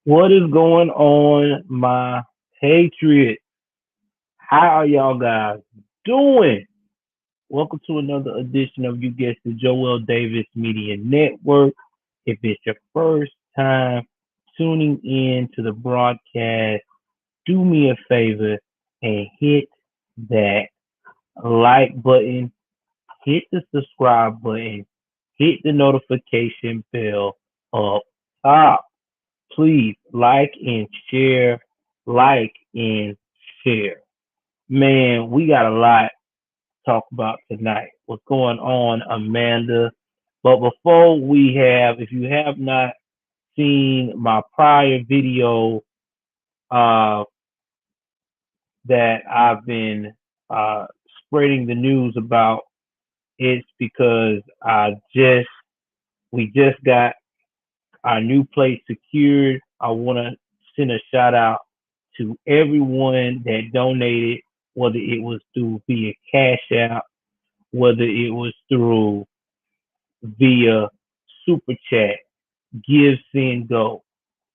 What is going on, my Patriots? How are y'all guys doing? Welcome to another edition of You Guessed the Joel Davis Media Network. If it's your first time tuning in to the broadcast, do me a favor and hit that like button, hit the subscribe button, hit the notification bell up top. Please like and share. Man, we got a lot to talk about tonight. What's going on, Amanda? But before we have, if you have not seen my prior video uh, that I've been uh, spreading the news about, it's because we just got our new place secured. I want to send a shout out to everyone that donated, whether it was through via Cash App, whether it was through via Super Chat, Give, Send, Go.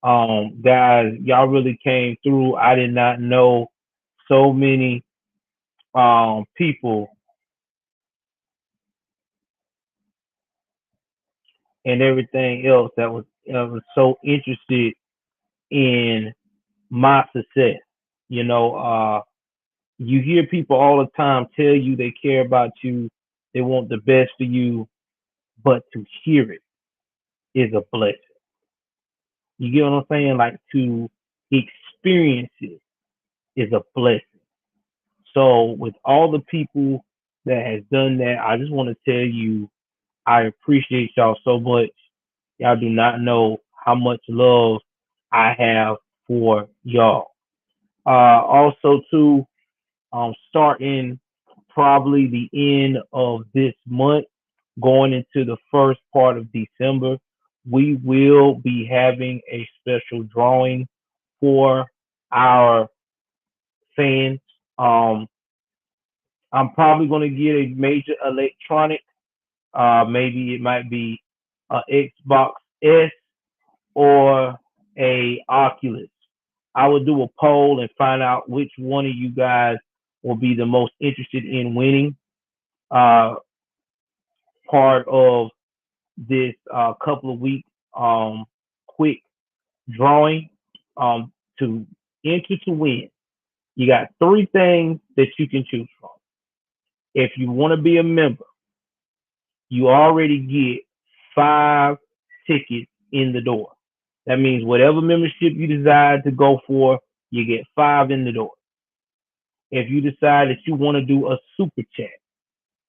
Guys, y'all really came through. I did not know so many people and everything else that was so interested in my success. You know, you hear people all the time tell you they care about you, they want the best for you, but to hear it is a blessing. You get what I'm saying? Like to experience it is a blessing. So with all the people that has done that, I just want to tell you I appreciate y'all so much. Y'all do not know how much love I have for y'all. Also too, starting probably the end of this month, going into the first part of December, we will be having a special drawing for our fans. Um, I'm probably going to get a major electronic. Maybe it might be a Xbox S or a Oculus. I will do a poll and find out which one of you guys will be the most interested in winning uh, part of this couple of week quick drawing to enter to win. You got three things that you can choose from. If you want to be a member, you already get 5 tickets in the door. That means whatever membership you decide to go for, you get 5 in the door. If you decide that you want to do a super chat,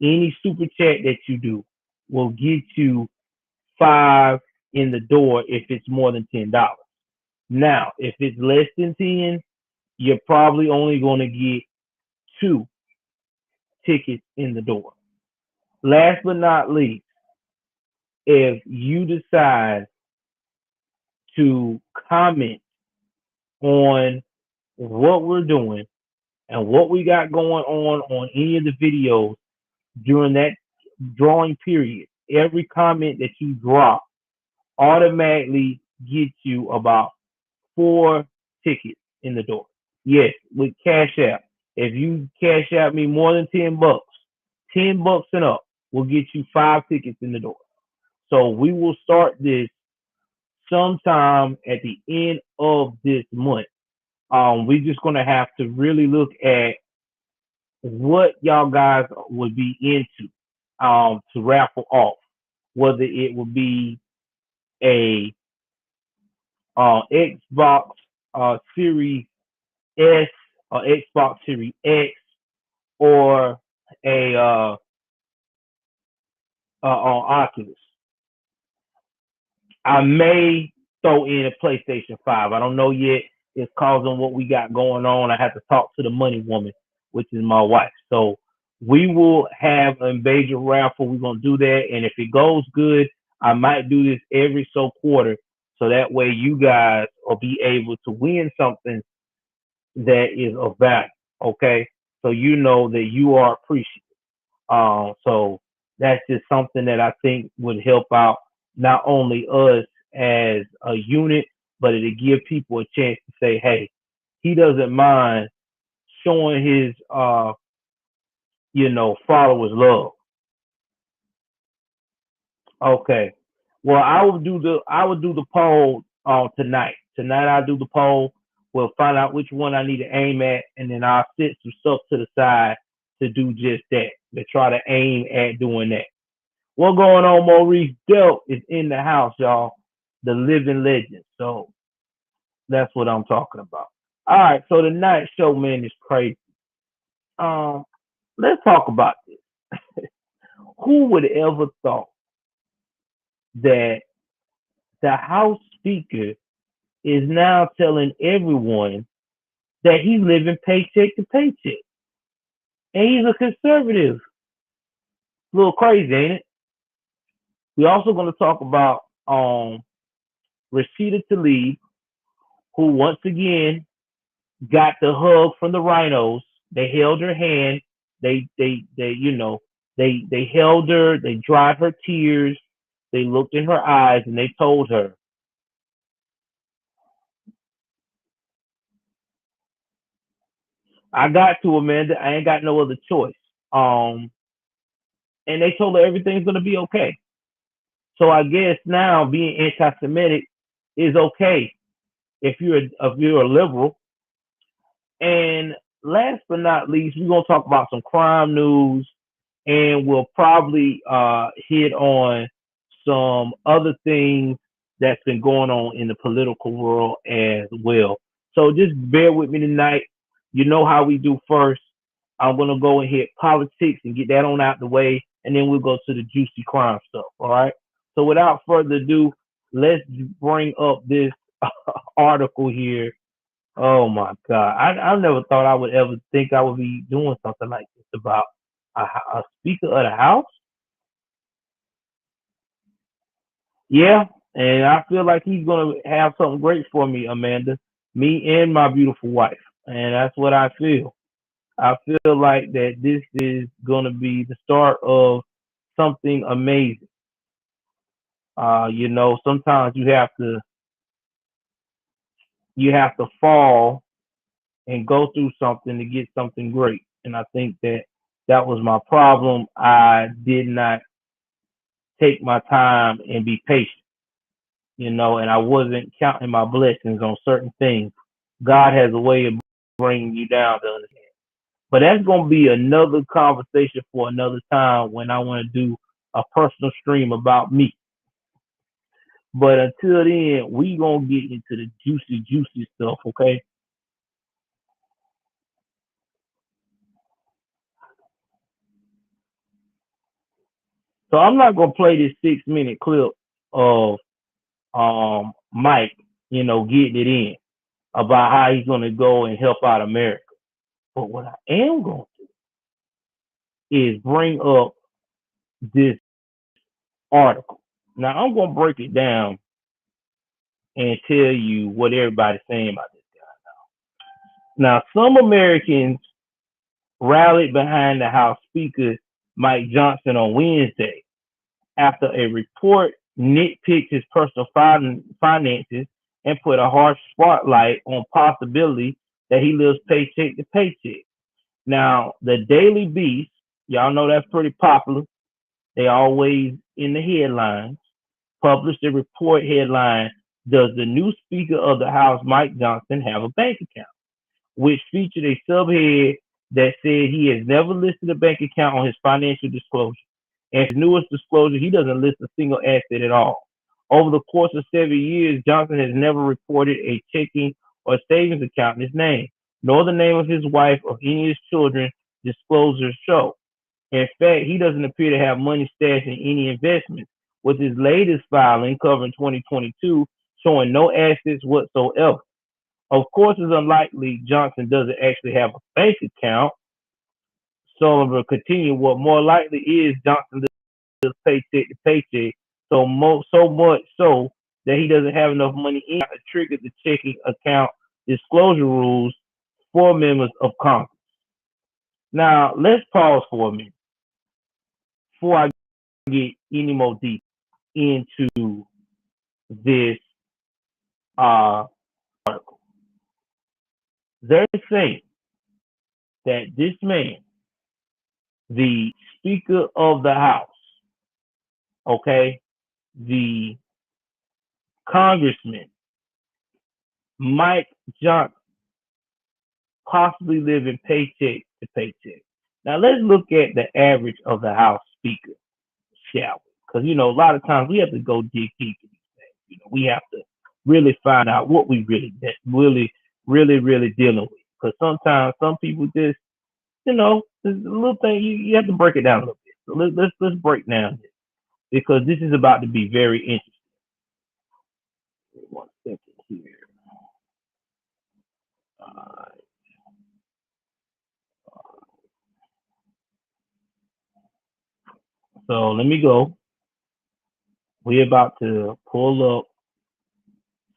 any super chat that you do will get you 5 in the door if it's more than $10. Now, if it's less than 10, you're probably only going to get 2 tickets in the door. Last but not least, if you decide to comment on what we're doing and what we got going on any of the videos during that drawing period, every comment that you drop automatically gets you about 4 tickets in the door. Yes, with Cash App. If you cash out me more than $10, $10 and up will get you 5 tickets in the door. So we will start this sometime at the end of this month. We're just gonna have to really look at what y'all guys would be into to raffle off, whether it would be a Xbox Series S or Xbox Series X or a on Oculus. I may throw in a PlayStation 5. I don't know yet. It's causing what we got going on. I have to talk to the money woman, which is my wife. So we will have a major raffle. We're gonna do that, and if it goes good, I might do this every so quarter, so that way you guys will be able to win something that is of value. Okay, so you know that you are appreciated. So that's just something that I think would help out not only us as a unit, but it'll give people a chance to say, hey, he doesn't mind showing his followers love. Okay. Well, I would do the poll tonight. Tonight I'll do the poll. We'll find out which one I need to aim at, and then I'll set some stuff to the side to do just that. To try to aim at doing that. What's going on, Maurice Delt is in the house, y'all. The living legend. So that's what I'm talking about. All right, so the night show, man, is crazy. Um, let's talk about this. Who would ever thought that the House Speaker is now telling everyone that he's living paycheck to paycheck, and he's a conservative? A little crazy, ain't it? We're also going to talk about Rashida Tlaib, who once again got the hug from the Rhinos. They held her hand. They held her. They dried her tears. They looked in her eyes and they told her, "I got to, Amanda. I ain't got no other choice." Um, and they told her everything's gonna be okay. So I guess now being anti-Semitic is okay if you're a liberal. And last but not least, we're gonna talk about some crime news, and we'll probably hit on some other things that's been going on in the political world as well. So just bear with me tonight. You know how we do first. I'm gonna go and hit politics and get that on out the way, and then we'll go to the juicy crime stuff. All right. So without further ado, let's bring up this article here. Oh my God. I never thought I would ever think I would be doing something like this about a Speaker of the House. Yeah. And I feel like he's going to have something great for me, Amanda, me and my beautiful wife. And that's what I feel. I feel like that this is going to be the start of something amazing. Sometimes you have to fall and go through something to get something great. And I think that was my problem. I did not take my time and be patient, and I wasn't counting my blessings on certain things. God has a way of bringing you down to understand. But that's going to be another conversation for another time when I want to do a personal stream about me. But until then, we going to get into the juicy, juicy stuff, okay? So I'm not going to play this 6 minute clip of Mike, getting it in about how he's going to go and help out America. But what I am going to do is bring up this article. Now I'm going to break it down and tell you what everybody's saying about this guy. Now, some Americans rallied behind the House Speaker Mike Johnson on Wednesday after a report nitpicked his personal finances and put a harsh spotlight on possibility that he lives paycheck to paycheck. Now, the Daily Beast, y'all know that's pretty popular. They always in the headlines. Published a report headline, "Does the new Speaker of the House, Mike Johnson, have a bank account?" which featured a subhead that said he has never listed a bank account on his financial disclosure. And his newest disclosure, he doesn't list a single asset at all. Over the course of 7 years, Johnson has never reported a checking or savings account in his name, nor the name of his wife or any of his children, disclosures show. In fact, he doesn't appear to have money stashed in any investments, with his latest filing covering 2022 showing no assets whatsoever. Of course, it's unlikely Johnson doesn't actually have a bank account. Sullivan continued, what more likely is Johnson lives paycheck to paycheck, so much so that he doesn't have enough money in to trigger the checking account disclosure rules for members of Congress. Now, let's pause for a minute before I get any more deep into this uh, article. They're saying that this man, the Speaker of the House, okay, the Congressman Mike Johnson, possibly living paycheck to paycheck. Now let's look at the average of the House Speaker, shall we? Because a lot of times we have to go dig deep in these things. We have to really find out what we really dealing with. Because sometimes some people just, there's a little thing you have to break it down a little bit. So let's break down this because this is about to be very interesting. 1 second here. So let me go. We're about to pull up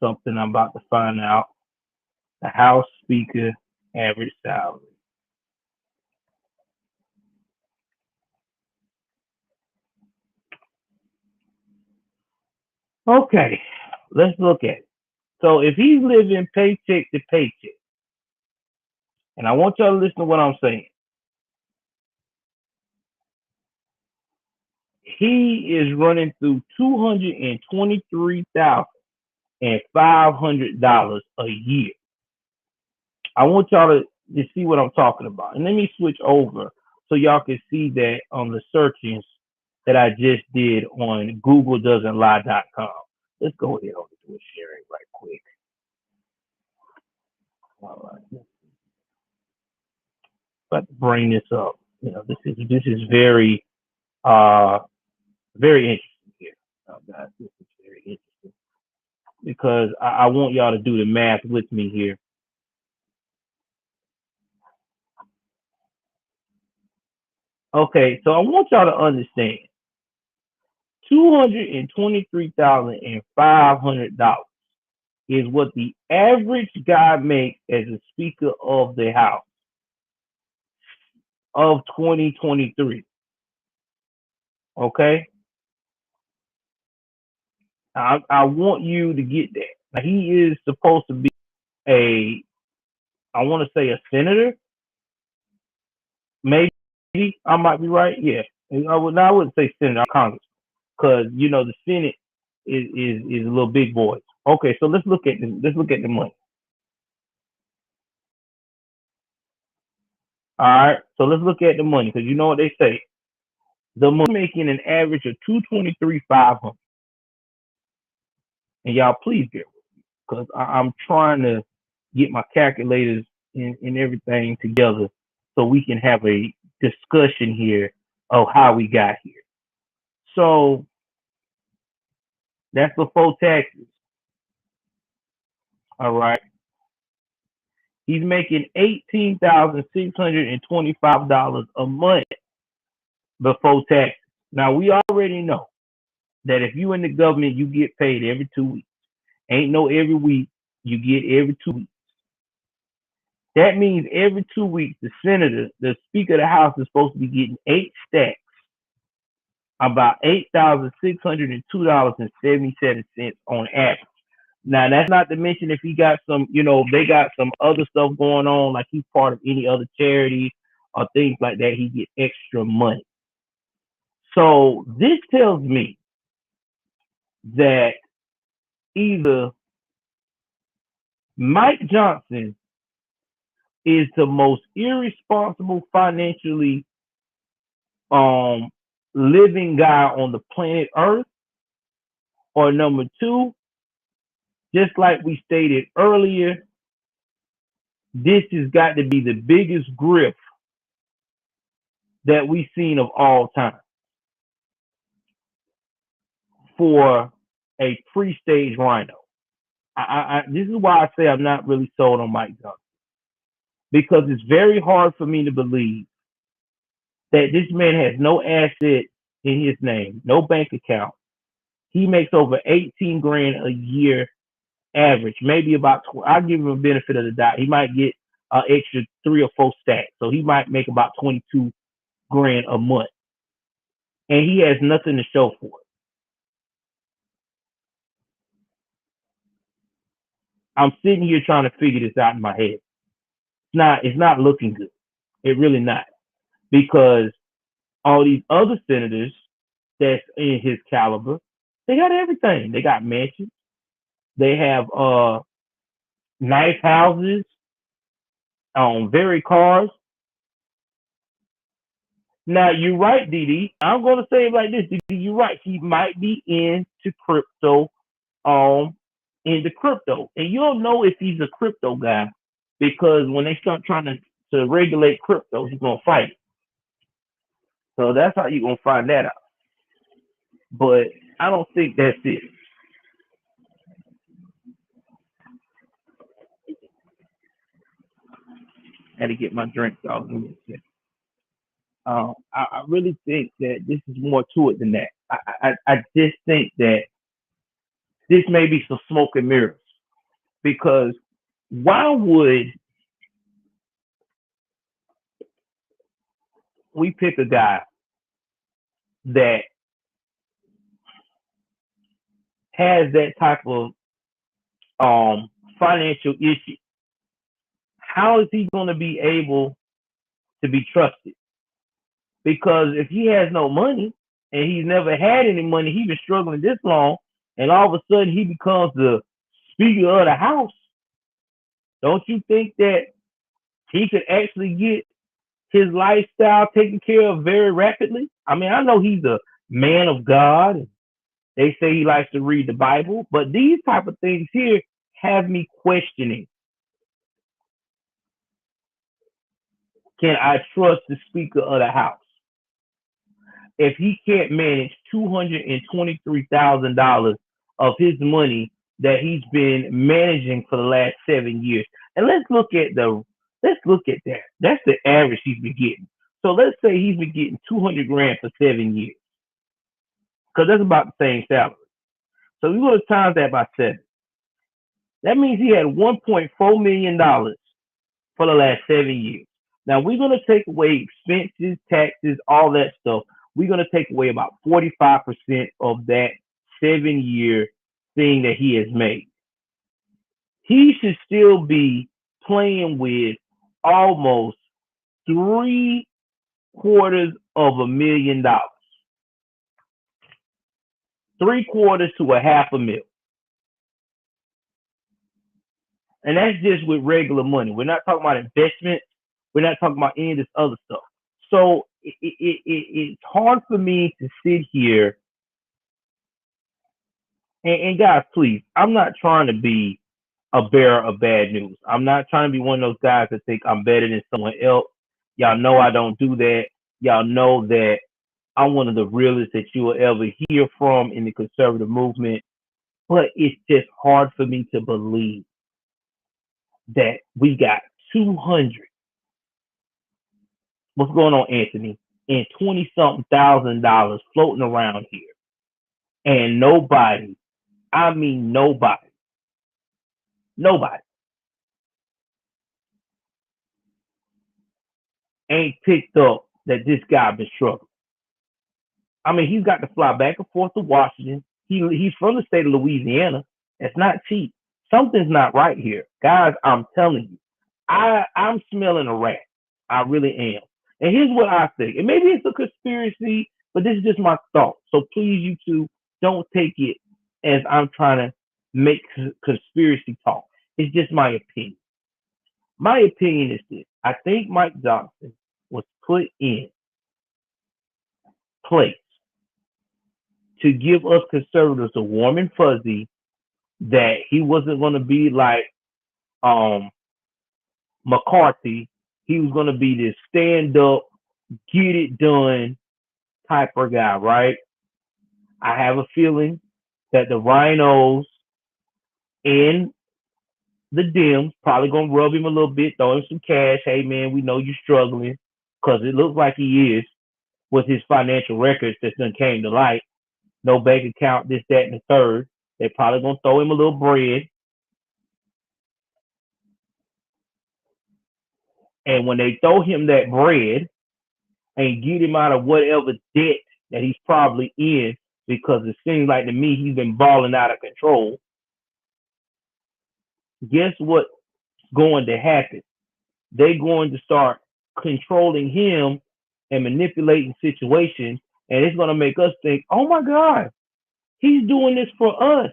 something I'm about to find out. The House Speaker average salary. Okay, let's look at it. So if he's living paycheck to paycheck, and I want y'all to listen to what I'm saying. He is running through $223,500 a year. I want y'all to see what I'm talking about. And let me switch over so y'all can see that on the searchings that I just did on googledoesn'tlie.com. Let's go ahead and do a sharing right quick. All right. But to bring this up, this is very very interesting here. Guys, this is very interesting because I want y'all to do the math with me here. Okay, so I want y'all to understand $223,500 is what the average guy makes as a Speaker of the House of 2023. Okay? I want you to get that. Now, he is supposed to be I want to say a senator. Maybe I might be right. Yeah. I wouldn't say senator, Congress. Because, the Senate is a little big boy. Okay, so let's look at the money. All right, so let's look at the money because you know what they say. The money making an average of $223,500, and y'all please bear with me because I'm trying to get my calculators and everything together so we can have a discussion here of how we got here. So that's before taxes. All right. He's making $18,625 a month before taxes. Now we already know that if you in the government, you get paid every 2 weeks. Ain't no every week, you get every 2 weeks. That means every 2 weeks, the senator, the Speaker of the House, is supposed to be getting 8 stacks, about $8,602.77 on average. Now that's not to mention if he got some, they got some other stuff going on, like he's part of any other charity or things like that. He get extra money. So this tells me that either Mike Johnson is the most irresponsible financially living guy on the planet Earth, or number two, just like we stated earlier, this has got to be the biggest grift that we've seen of all time for a pre-stage rhino. This is why I say I'm not really sold on Mike Johnson, because it's very hard for me to believe that this man has no asset in his name, no bank account. He makes over 18 grand a year average, maybe about. I'll give him a benefit of the doubt. He might get an extra 3 or 4 stacks, so he might make about 22 grand a month, and he has nothing to show for it. I'm sitting here trying to figure this out in my head. It's not looking good. It really not. Because all these other senators that's in his caliber, they got everything. They got mansions. They have nice houses, very cars. Now you're right, DD. I'm gonna say it like this, DD. You're right. He might be into crypto, um, into crypto, and you'll know if he's a crypto guy because when they start trying to regulate crypto, he's gonna fight it. So that's how you're gonna find that out. But I don't think that's it. I had to get my drink off. I really think that this is more to it than that. I just think that this may be some smoke and mirrors because why would we pick a guy that has that type of financial issue? How is he going to be able to be trusted? Because if he has no money and he's never had any money, he's been struggling this long, and all of a sudden he becomes the speaker of the house. Don't you think that he could actually get his lifestyle taken care of very rapidly? I mean, I know he's a man of God. They say he likes to read the Bible, but these type of things here have me questioning. Can I trust the Speaker of the House? If he can't manage $223,000 of his money that he's been managing for the last 7 years, and let's look at that. That's the average he's been getting. So let's say he's been getting 200 grand for 7 years, because that's about the same salary. So we're going to times that by 7. That means he had $1.4 million for the last 7 years. Now we're going to take away expenses, taxes, all that stuff. We're going to take away about 45% of that 7 year thing that he has made. He should still be playing with almost $750,000, 3/4 to a $500,000. And that's just with regular money. We're not talking about investments. We're not talking about any of this other stuff. So it's hard for me to sit here and guys, please, I'm not trying to be a bearer of bad news. I'm not trying to be one of those guys that think I'm better than someone else. Y'all know I don't do that. Y'all know that I'm one of the realest that you will ever hear from in the conservative movement. But it's just hard for me to believe that we got 200. What's going on, Anthony? And 20-something thousand dollars floating around here. And nobody, I mean nobody, ain't picked up that this guy been struggling. I mean, he's got to fly back and forth to Washington. He's from the state of Louisiana. It's not cheap. Something's not right here. Guys, I'm telling you. I'm smelling a rat. I really am. And here's what I think. And maybe it's a conspiracy, but this is just my thought. So please, you two, don't take it as I'm trying to make conspiracy talk. It's just my opinion. My opinion is this. I think Mike Johnson was put in place to give us conservatives a warm and fuzzy that he wasn't going to be like McCarthy. He was going to be this stand up, get it done type of guy, right? I have a feeling that the Rhinos and the Dems probably going to rub him a little bit, throw him some cash. Hey, man, we know you're struggling, because it looks like he is with his financial records that done came to light. No bank account, this, that, and the third. They probably going to throw him a little bread. And when they throw him that bread and get him out of whatever debt that he's probably in, because it seems like to me he's been balling out of control, guess what's going to happen? They're going to start controlling him and manipulating situations, and it's going to make us think, oh my God, he's doing this for us,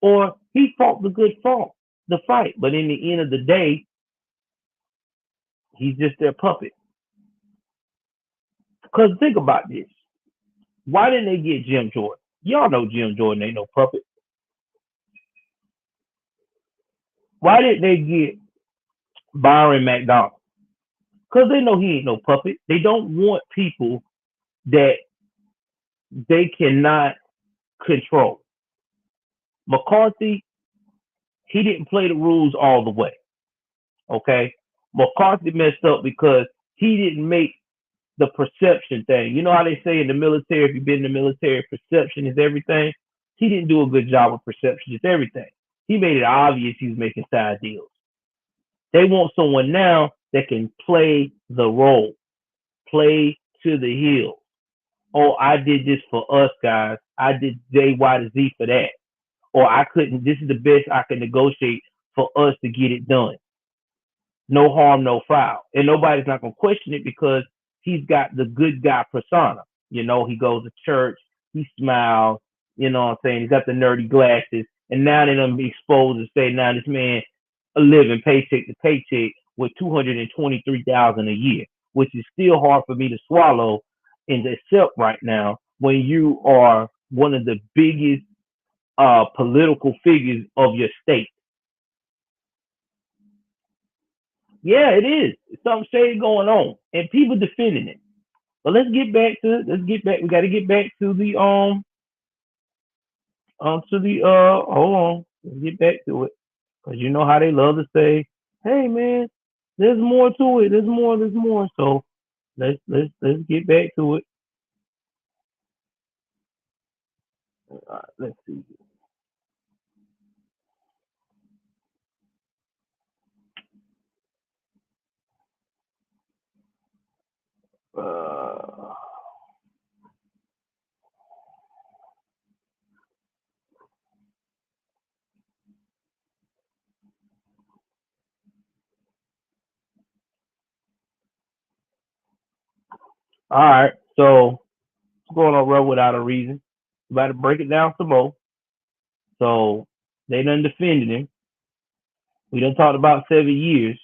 or he fought the good fought the fight. But in the end of the day, he's just their puppet. Because think about this. Why didn't they get Jim Jordan? Y'all know Jim Jordan ain't no puppet. Why didn't they get Byron McDonald? Because they know he ain't no puppet. They don't want people that they cannot control. McCarthy, he didn't play the rules all the way. Okay? McCarthy messed up because he didn't make the perception thing. You know how they say in the military, if you've been in the military, perception is everything? He didn't do a good job of perception. It's everything. He made it obvious he was making side deals. They want someone now that can play the role, play to the hill. Oh, I did this for us, guys. I did J, Y, to Z for that. Or I couldn't, this is the best I can negotiate for us to get it done. No harm, no foul. And nobody's not going to question it because he's got the good guy persona. You know, he goes to church, he smiles, you know what I'm saying? He's got the nerdy glasses. And now they're going to be exposed and say, now this man living paycheck to paycheck with $223,000 a year, which is still hard for me to swallow and accept right now when you are one of the biggest political figures of your state. Yeah, it is. It's some shade going on, and people defending it. But let's get back. We got to get back to the hold on. Let's get back to it because you know how they love to say, "Hey, man, there's more to it. There's more. There's more." So let's get back to it. Let's see. Uh, all right. So what's going on, Row, without a reason? About to break it down some more. So they done defended him. We done talked about 7 years.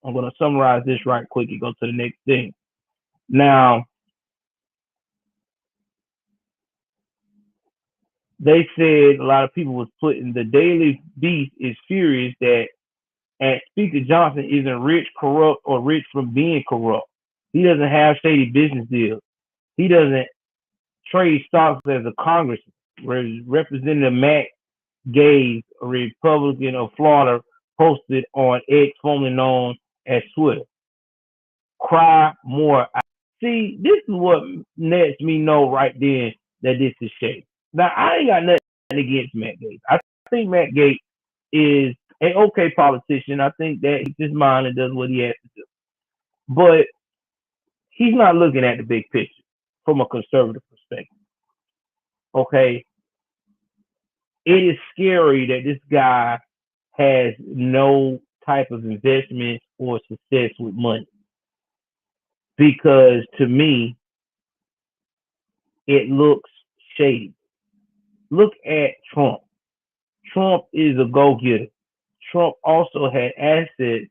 I'm going to summarize this right quick and go to the next thing. Now, they said a lot of people was putting the Daily Beast is furious that Speaker Johnson isn't rich, corrupt, or rich from being corrupt. He doesn't have shady business deals. He doesn't trade stocks as a congressman. Whereas Representative Matt Gaetz, a Republican of Florida, posted on X, formerly known as Twitter. Cry more. See, this is what lets me know right then that this is shady. Now, I ain't got nothing against Matt Gaetz. I think Matt Gaetz is an okay politician. I think that he's his mind and does what he has to do. But he's not looking at the big picture from a conservative perspective. Okay? It is scary that this guy has no type of investment or success with money. Because to me, it looks shady. Look at Trump. Trump is a go-getter. Trump also had assets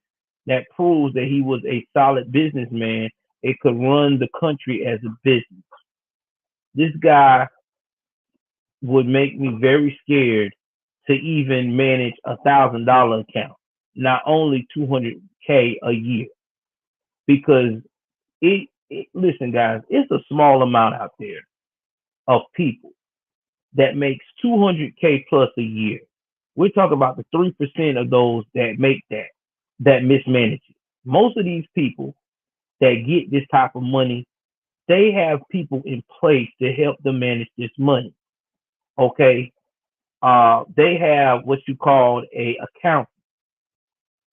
that proves that he was a solid businessman. It could run the country as a business. This guy would make me very scared to even manage $1,000 account, not only 200K a year, because listen, guys, it's a small amount out there of people that makes 200K plus a year. We're talking about the 3% of those that make that mismanage it. Most of these people that get this type of money, they have people in place to help them manage this money. Okay. They have what you call a accountant.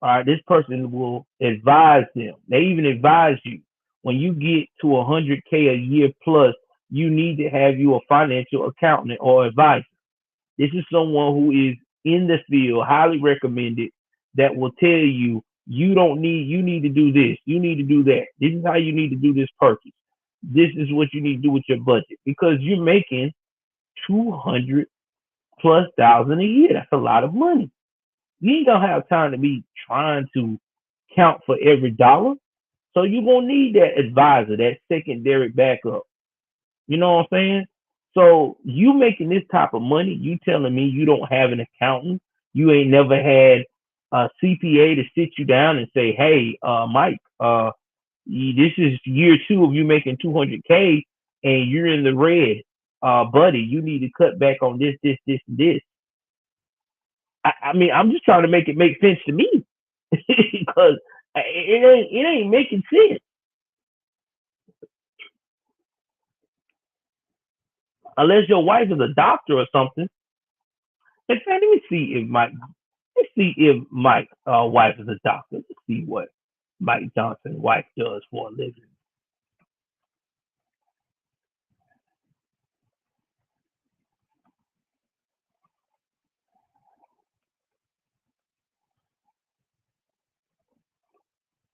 All right, this person will advise them. They even advise you when you get to 100K a year plus, you need to have you a financial accountant or advisor. This is someone who is in the field, highly recommended, that will tell you you need to do this, you need to do that. This is how you need to do this purchase. This is what you need to do with your budget because you're making 200 plus thousand a year. That's a lot of money. You ain't gonna have time to be trying to count for every dollar. So you're gonna need that advisor, that secondary backup. You know what I'm saying? So you making this type of money, you telling me you don't have an accountant, you ain't never had a CPA to sit you down and say, hey, Mike, this is year two of you making 200K and you're in the red, buddy. You need to cut back on and this. I mean, I'm just trying to make it make sense to me because it ain't making sense unless your wife is a doctor or something. In fact, let's see if Mike's wife is a doctor. Let's see what Mike Johnson's wife does for a living.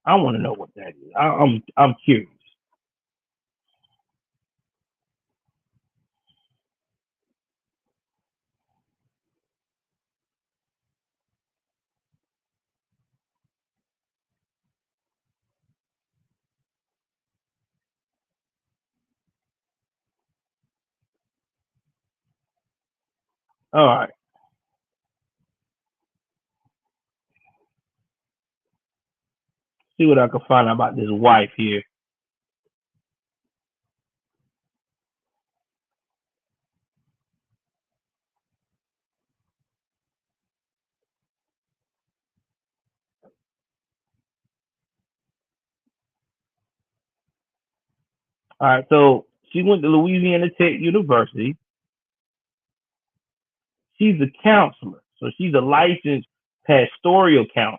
I want to know what that is. I'm curious. All right, see what I can find out about this wife here. All right, so she went to Louisiana Tech University. She's a counselor, so she's a licensed pastoral counselor.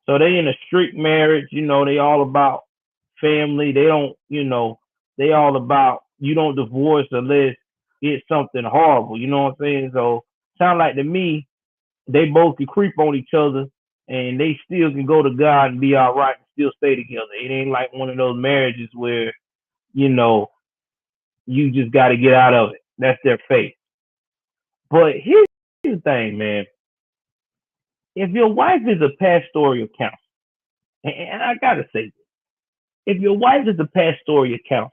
So they in a strict marriage, they all about family. They don't, they all about you don't divorce unless it's something horrible. You know what I'm saying? So sound like to me, they both can creep on each other and they still can go to God and be all right and still stay together. It ain't like one of those marriages where, you know, you just gotta get out of it. That's their fate. But here's the thing, man. If your wife is a pastoral counselor, and I gotta say this, if your wife is a pastoral counselor,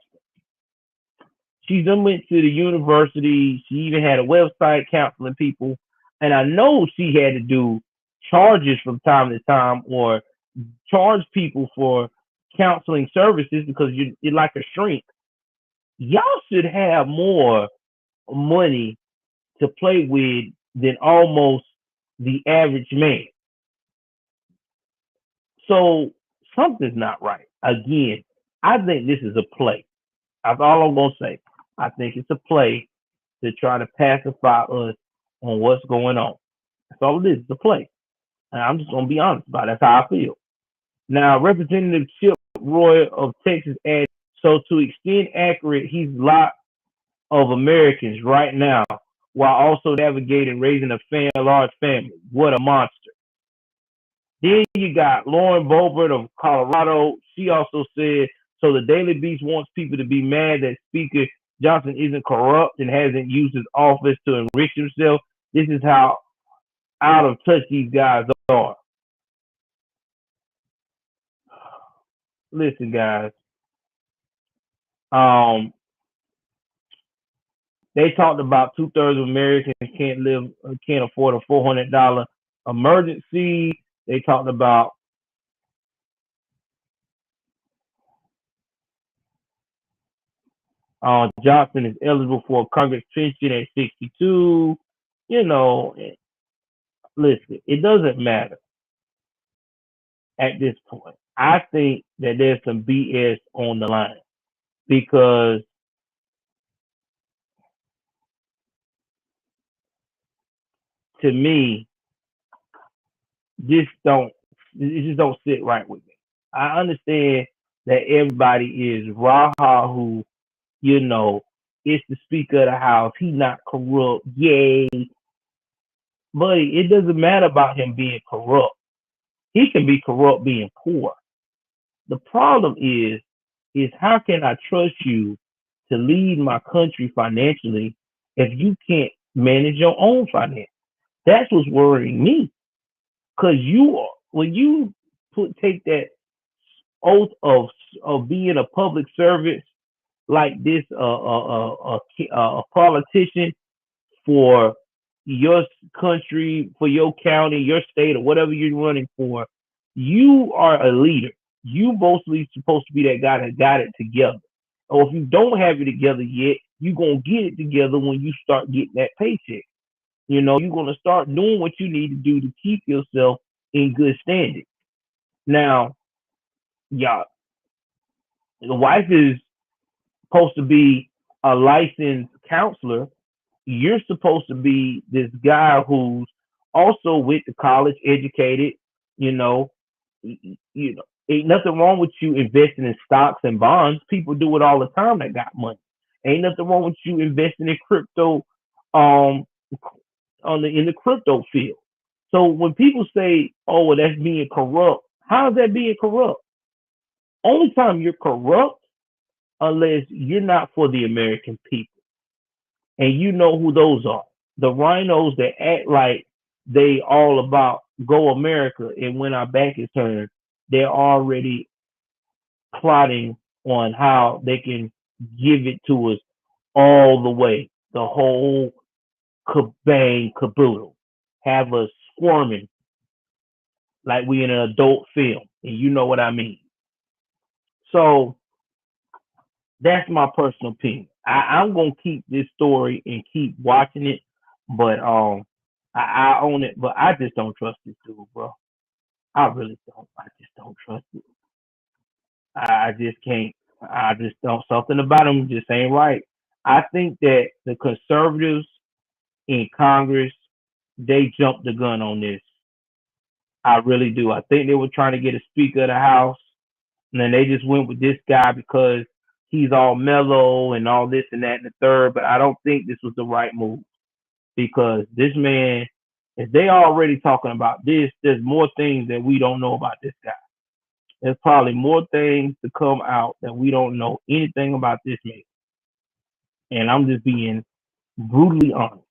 she done went to the university. She even had a website counseling people, and I know she had to do charges from time to time or charge people for counseling services because you're like a shrink. Y'all should have more money to play with than almost the average man. So something's not right. Again, I think this is a play. That's all I'm gonna say. I think it's a play to try to pacify us on what's going on. That's all it is. It's a play. And I'm just gonna be honest about it. That's how I feel. Now, Representative Chip Roy of Texas added, so to extend accurate, he's a lot of Americans right now while also navigating raising a large family. What a monster. Then you got Lauren Boebert of Colorado. She also said, so the Daily Beast wants people to be mad that Speaker Johnson isn't corrupt and hasn't used his office to enrich himself. This is how out of touch these guys are. Listen, guys. Um, they talked about 2/3 of Americans can't afford a $400 emergency. They talked about Johnson is eligible for a Congress pension at 62. You know, listen, it doesn't matter at this point. I think that there's some BS on the line. because to me, this don't it just don't sit right with me. I understand that everybody is Raha who, you know, is the Speaker of the House. He not corrupt. Yay. But it doesn't matter about him being corrupt. He can be corrupt being poor. The problem is how can I trust you to lead my country financially if you can't manage your own finance? That's what's worrying me. Cause when you take that oath of being a public servant like this, a politician for your country, for your county, your state, or whatever you're running for, you are a leader. You mostly supposed to be that guy that got it together. Or if you don't have it together yet, you're gonna get it together when you start getting that paycheck. You're gonna start doing what you need to do to keep yourself in good standing. Now, yeah, the wife is supposed to be a licensed counselor. You're supposed to be this guy who's also with the college educated. you know ain't nothing wrong with you investing in stocks and bonds. People do it all the time that got money. Ain't nothing wrong with you investing in crypto, um in the crypto field. So when people say, oh, well, that's being corrupt, how is that being corrupt? Only time you're corrupt unless you're not for the American people. And you know who those are. The rhinos that act like they all about go America, and when our back is turned, they're already plotting on how they can give it to us all the way, the whole kabang caboodle, have us squirming like we in an adult film, and you know what I mean. So that's my personal opinion. I'm gonna keep this story and keep watching it, but I own it, but I just don't trust this dude, bro. I really don't. I just don't trust it. I just can't. I just don't. Something about him just ain't right. I think that the conservatives in Congress, they jumped the gun on this. I really do. I think they were trying to get a Speaker of the House, and then they just went with this guy because he's all mellow and all this and that and the third. But I don't think this was the right move because this man, if they already talking about this, there's more things that we don't know about this guy. There's probably more things to come out that we don't know anything about this man. And I'm just being brutally honest.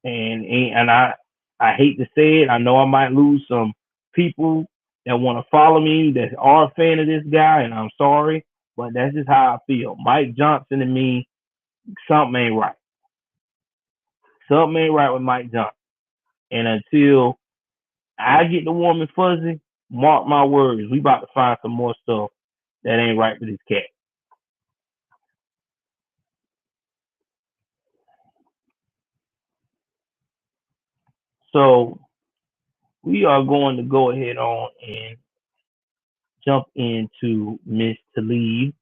And I hate to say it. I know I might lose some people that want to follow me that are a fan of this guy, and I'm sorry, but that's just how I feel. Mike Johnson and me, something ain't right. Something ain't right with Mike Johnson. And until I get the warm and fuzzy, mark my words, we about to find some more stuff that ain't right with this cat. So we are going to go ahead on and jump into Miss Tlaib.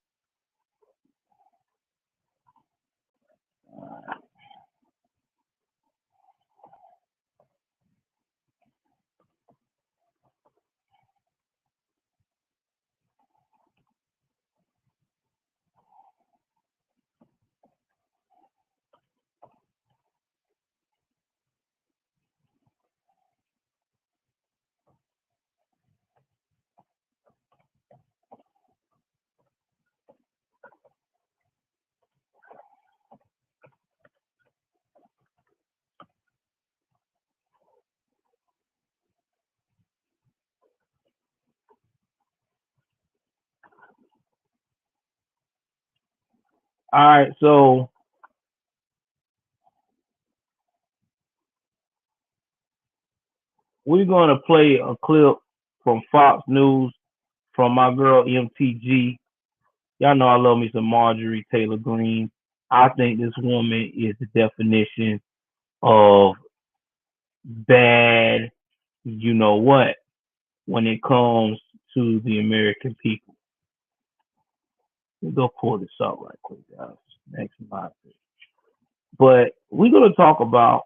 All right, so we're going to play a clip from Fox News from my girl MTG. Y'all know I love me some Marjorie Taylor Greene. I think this woman is the definition of bad, you know what, when it comes to the American people. Let me go pull this up right quick, guys. Next month. But we're gonna talk about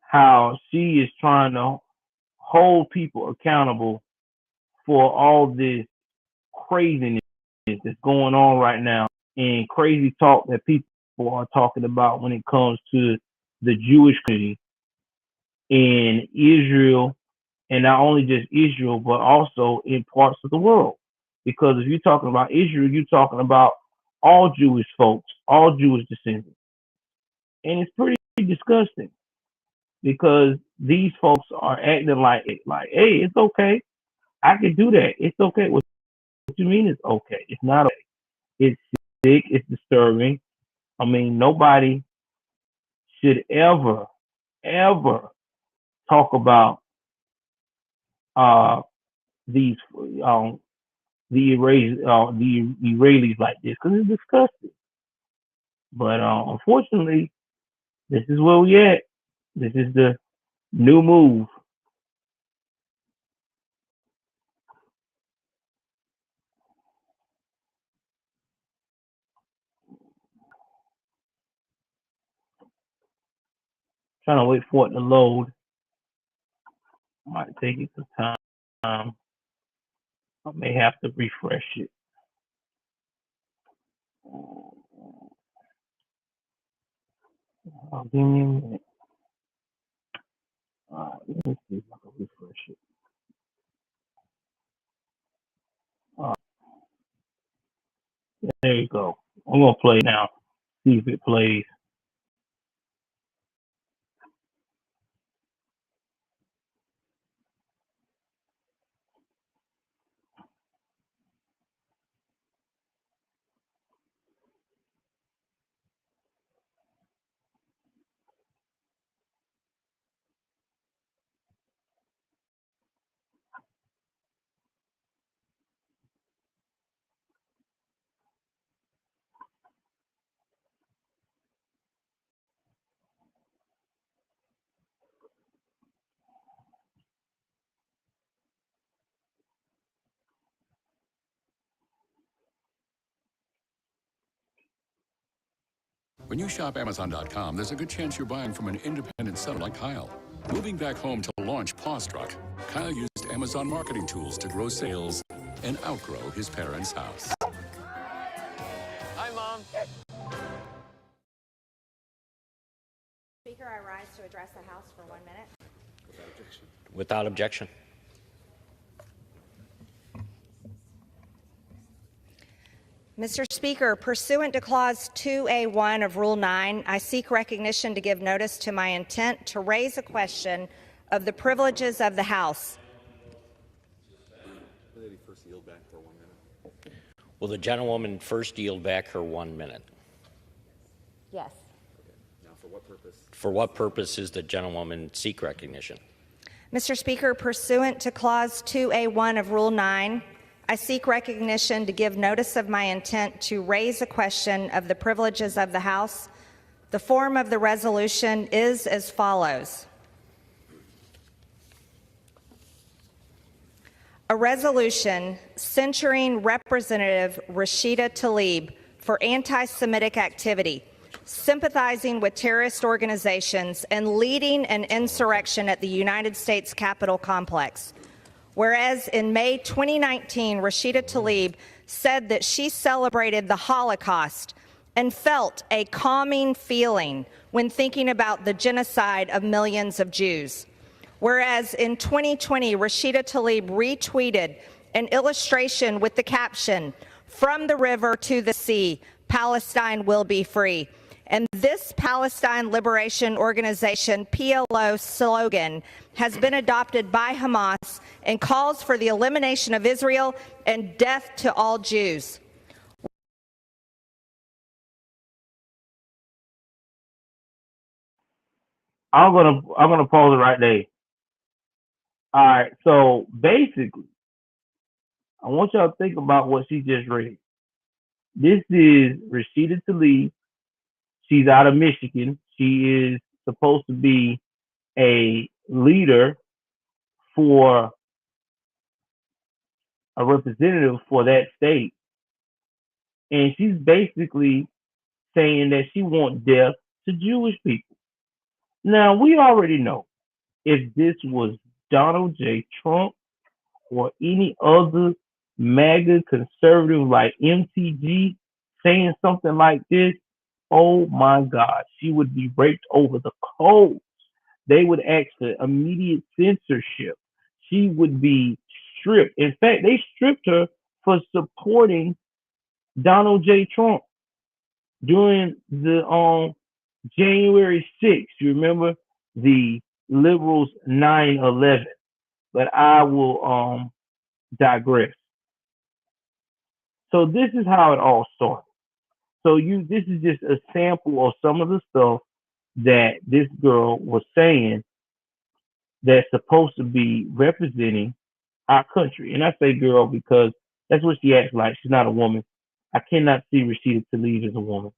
how she is trying to hold people accountable for all this craziness that's going on right now and crazy talk that people are talking about when it comes to the Jewish community in Israel, and not only just Israel, but also in parts of the world. Because if you're talking about Israel, you're talking about all Jewish folks, all Jewish descendants. And it's pretty disgusting because these folks are acting like, hey, it's okay. I can do that. It's okay. What you mean it's okay? It's not okay. It's sick. It's disturbing. I mean, nobody should ever talk about uh, these the Israelis like this because it's disgusting. But unfortunately, this is where we at. This is the new move. Trying to wait for it to load. Might take it some time. I may have to refresh it. Give me a minute. Let me see if I can refresh it. There you go. I'm gonna play it now. See if it plays. When you shop Amazon.com, there's a good chance you're buying from an independent seller like Kyle. Moving back home to launch Paws Truck, Kyle used Amazon marketing tools to grow sales and outgrow his parents' house. Hi, Mom. Speaker, I rise to address the House for 1 minute. Without objection. Mr. Speaker, pursuant to Clause 2A1 of Rule 9, I seek recognition to give notice to my intent to raise a question of the privileges of the House. Will the gentlewoman first yield back her 1 minute? Yes. Now, for what purpose? For what purpose is the gentlewoman seek recognition? Mr. Speaker, pursuant to Clause 2A1 of Rule 9, I seek recognition to give notice of my intent to raise a question of the privileges of the House. The form of the resolution is as follows. A resolution censuring Representative Rashida Tlaib for anti-Semitic activity, sympathizing with terrorist organizations, and leading an insurrection at the United States Capitol complex. Whereas in May 2019, Rashida Tlaib said that she celebrated the Holocaust and felt a calming feeling when thinking about the genocide of millions of Jews. Whereas in 2020, Rashida Tlaib retweeted an illustration with the caption, "From the river to the sea, Palestine will be free." And this Palestine Liberation Organization, PLO slogan, has been adopted by Hamas and calls for the elimination of Israel and death to all Jews. I'm gonna pause it right there. All right. So basically, I want y'all to think about what she just read. This is Rashida Tlaib. She's out of Michigan. She is supposed to be a leader for a representative for that state. and she's basically saying that she wants death to Jewish people. Now, we already know if this was Donald J. Trump or any other MAGA conservative like MTG saying something like this, oh my God, she would be raped over the coals. They would ask for immediate censorship. She would be stripped. In fact, they stripped her for supporting Donald J. Trump during the January 6th. You remember the liberals 9/11. But I will digress. So this is how it all started. So this is just a sample of some of the stuff that this girl was saying that's supposed to be representing our country. And I say girl because that's what she acts like. She's not a woman. I cannot see Rashida Tlaib as a woman.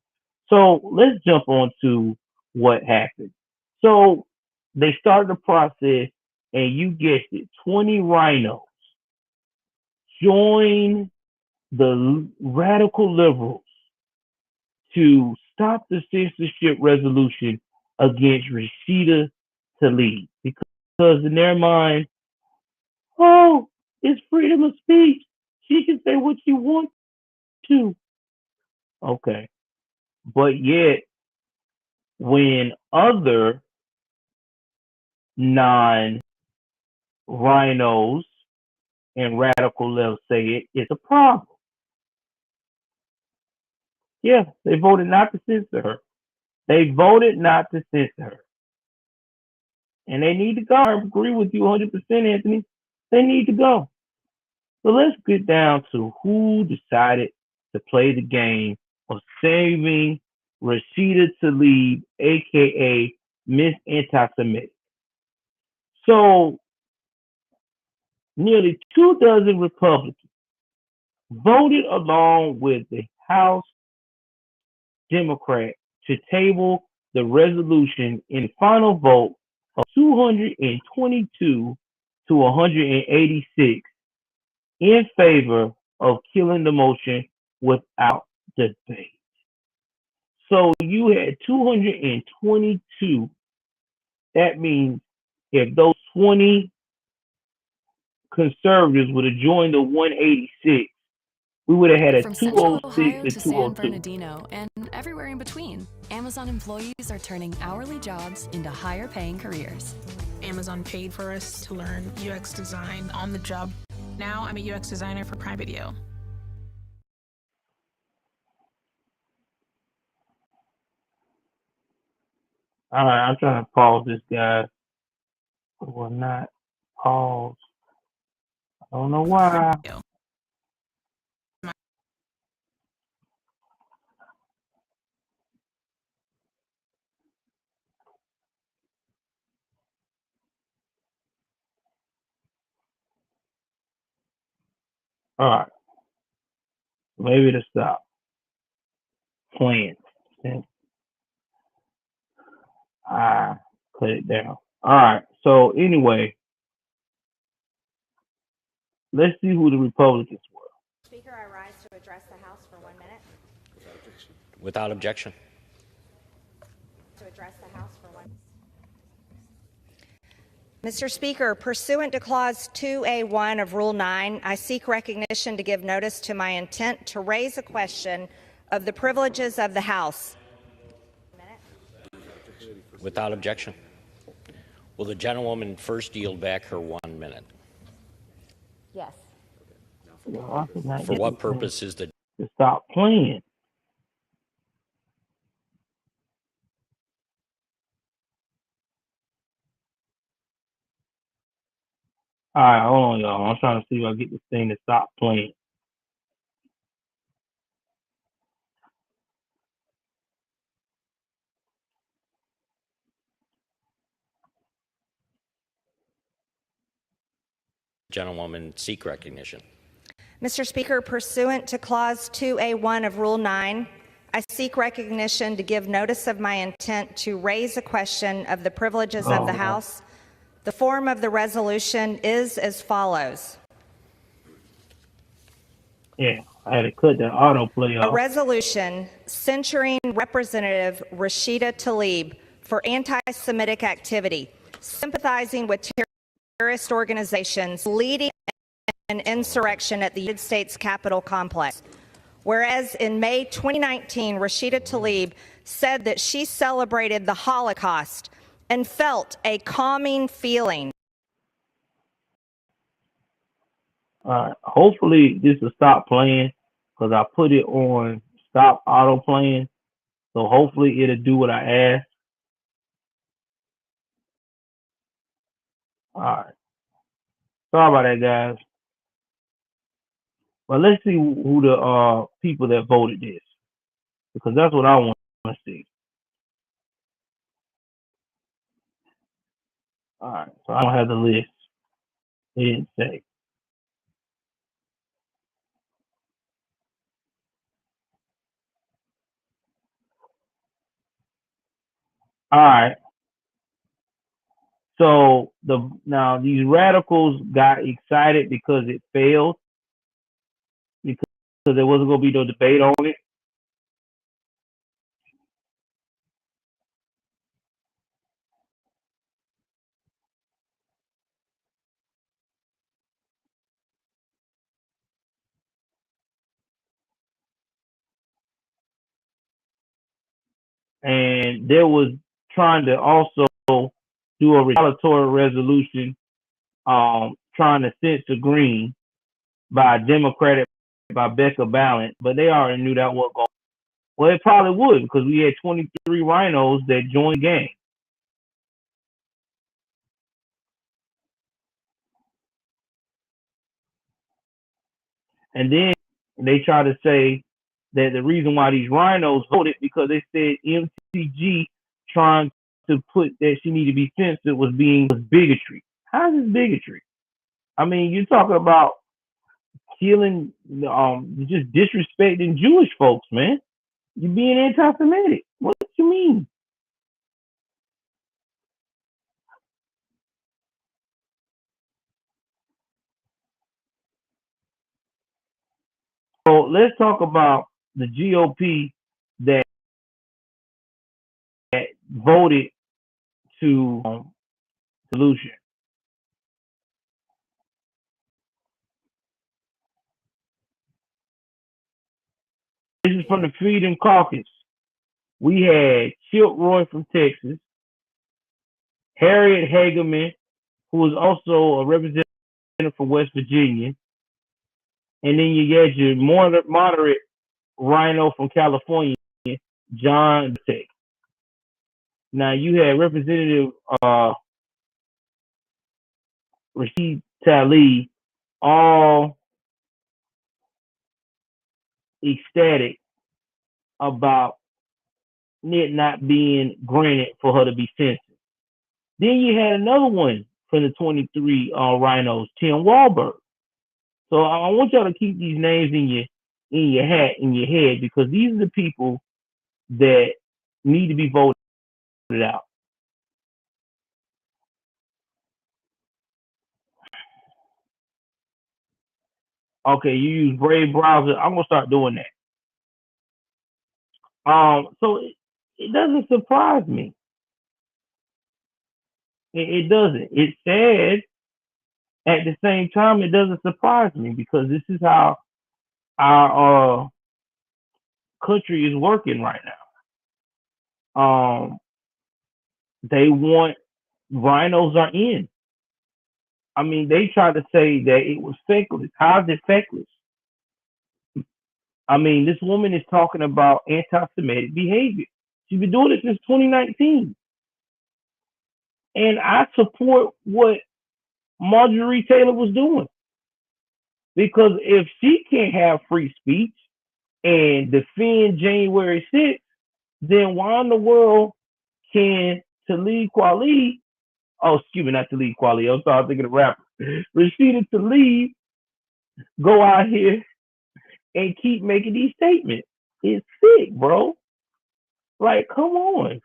So let's jump on to what happened. So they started the process, and you guessed it, 20 rhinos joined the radical liberals to stop the censorship resolution against Rashida Tlaib, because in their mind, oh, it's freedom of speech. She can say what she wants to. Okay. But yet, when other non-rhinos and radical left say it, it's a problem. Yeah, they voted not to censor her. They voted not to censor her. And they need to go. I agree with you 100%, Anthony. They need to go. So let's get down to who decided to play the game of saving Rashida Tlaib, a.k.a. Miss Anti-Semitic. So nearly 24 Republicans voted along with the House Democrat to table the resolution in the final vote of 222 to 186 in favor of killing the motion without debate. So you had 222. That means if those 20 conservatives would have joined the 186, we would have had a From Central 206 Ohio to to San 202. Bernardino and everywhere in between, Amazon employees are turning hourly jobs into higher-paying careers. Amazon paid for us to learn UX design on the job. Now I'm a UX designer for Prime Video. All right, I'm trying to pause this, guys. It will not pause. I don't know why. All right. Maybe to stop playing. I cut it down. All right. So anyway, let's see who the Republicans were. Speaker, I rise to address the House for 1 minute. Without objection. To address the House for 1 minute. Mr. Speaker, pursuant to Clause 2A1 of Rule 9, I seek recognition to give notice to my intent to raise a question of the privileges of the House. Without objection. Will the gentlewoman first yield back her 1 minute? Yes. For what purpose is the... To stop playing. All right, hold on, y'all. I'm trying to see if I get this thing to stop playing. Gentlewoman seek recognition. Mr. Speaker, pursuant to Clause 2A1 of Rule 9, I seek recognition to give notice of my intent to raise a question of the privileges of the House. The form of the resolution is as follows. Yeah, I had to cut that autoplay A off. resolution censuring Representative Rashida Tlaib for anti-Semitic activity, sympathizing with terrorist organizations, leading an insurrection at the United States Capitol complex. Whereas in May 2019, Rashida Tlaib said that she celebrated the Holocaust and felt a calming feeling. Hopefully this will stop playing because I put it on stop auto playing. So hopefully it'll do what I asked. All right. Sorry about that, guys. But let's see who the people that voted this, because that's what I want to see. All right. So I don't have the list. It didn't say. All right. So now these radicals got excited because it failed, because there wasn't going to be no debate on it. And there was trying to also do a retaliatory resolution, trying to censor Green by a Democratic, by Becca Ballant, but they already knew that wasn't going. Well, it probably would, because we had 23 Rhinos that joined the gang. And then they try to say that the reason why these Rhinos voted because they said MTG trying to put that she needed to be censored was bigotry. How is this bigotry? I mean, you're talking about killing, just disrespecting Jewish folks, man. You're being anti-Semitic. What do you mean? So let's talk about the GOP that voted to solution. This is from the Freedom Caucus. We had Chip Roy from Texas, Harriet Hageman, who was also a representative from West Virginia, and then you get your moderate Rhino from California, John Tech. Now you had Representative Rashida Tlaib, all ecstatic about it not being granted for her to be censored. Then you had another one from the 23 Rhinos, Tim Walberg. So I want y'all to keep these names in your head, because these are the people that need to be voted out. Okay, you use Brave browser. I'm gonna start doing that. So it doesn't surprise me. It doesn't. It's sad. At the same time, it doesn't surprise me, because this is how our country is working right now. They want Rhinos are in. I mean, they try to say that it was feckless. How's it feckless? I mean, this woman is talking about anti-Semitic behavior. She's been doing it since 2019. And I support what Marjorie Taylor was doing. Because if she can't have free speech and defend January 6th, then why in the world can Tlaib Kweli, not Tlaib Kweli, I'm sorry, I'm thinking of rapper, Rashida Tlaib, go out here and keep making these statements? It's sick, bro. Like, come on.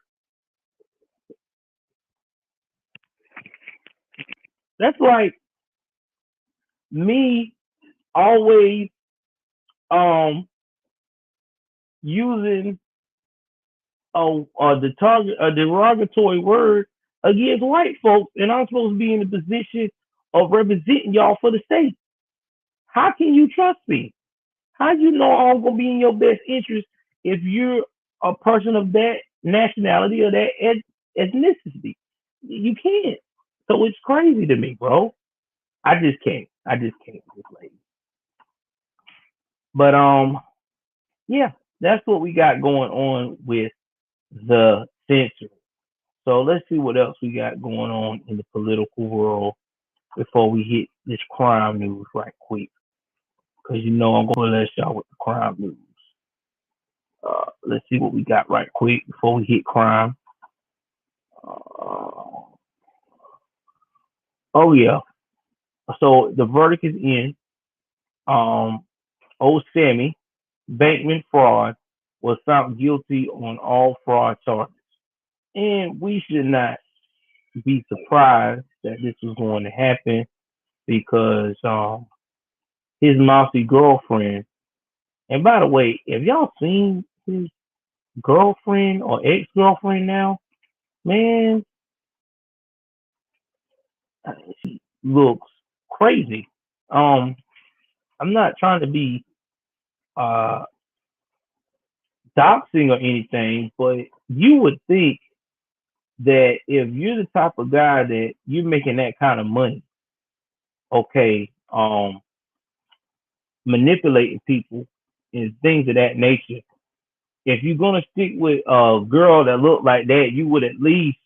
That's like me always using a derogatory word against white folks, and I'm supposed to be in the position of representing y'all for the state. How can you trust me? How you know I'm gonna be in your best interest if you're a person of that nationality or that ethnicity? You can't. So it's crazy to me, bro. I just can't. I just can't with this lady. But yeah, that's what we got going on with the censoring. So let's see what else we got going on in the political world before we hit this crime news right quick. Because you know I'm going to let y'all with the crime news. Let's see what we got right quick before we hit crime. Oh yeah. So the verdict is in. Old Sammy, Bankman fraud, was found guilty on all fraud charges. And we should not be surprised that this was going to happen because his mousy girlfriend, and by the way, have y'all seen his girlfriend or ex-girlfriend now? Man, she looks crazy. I'm not trying to be uh doxing or anything, but you would think that if you're the type of guy that you're making that kind of money, okay, manipulating people and things of that nature, if you're gonna stick with a girl that look like that, you would at least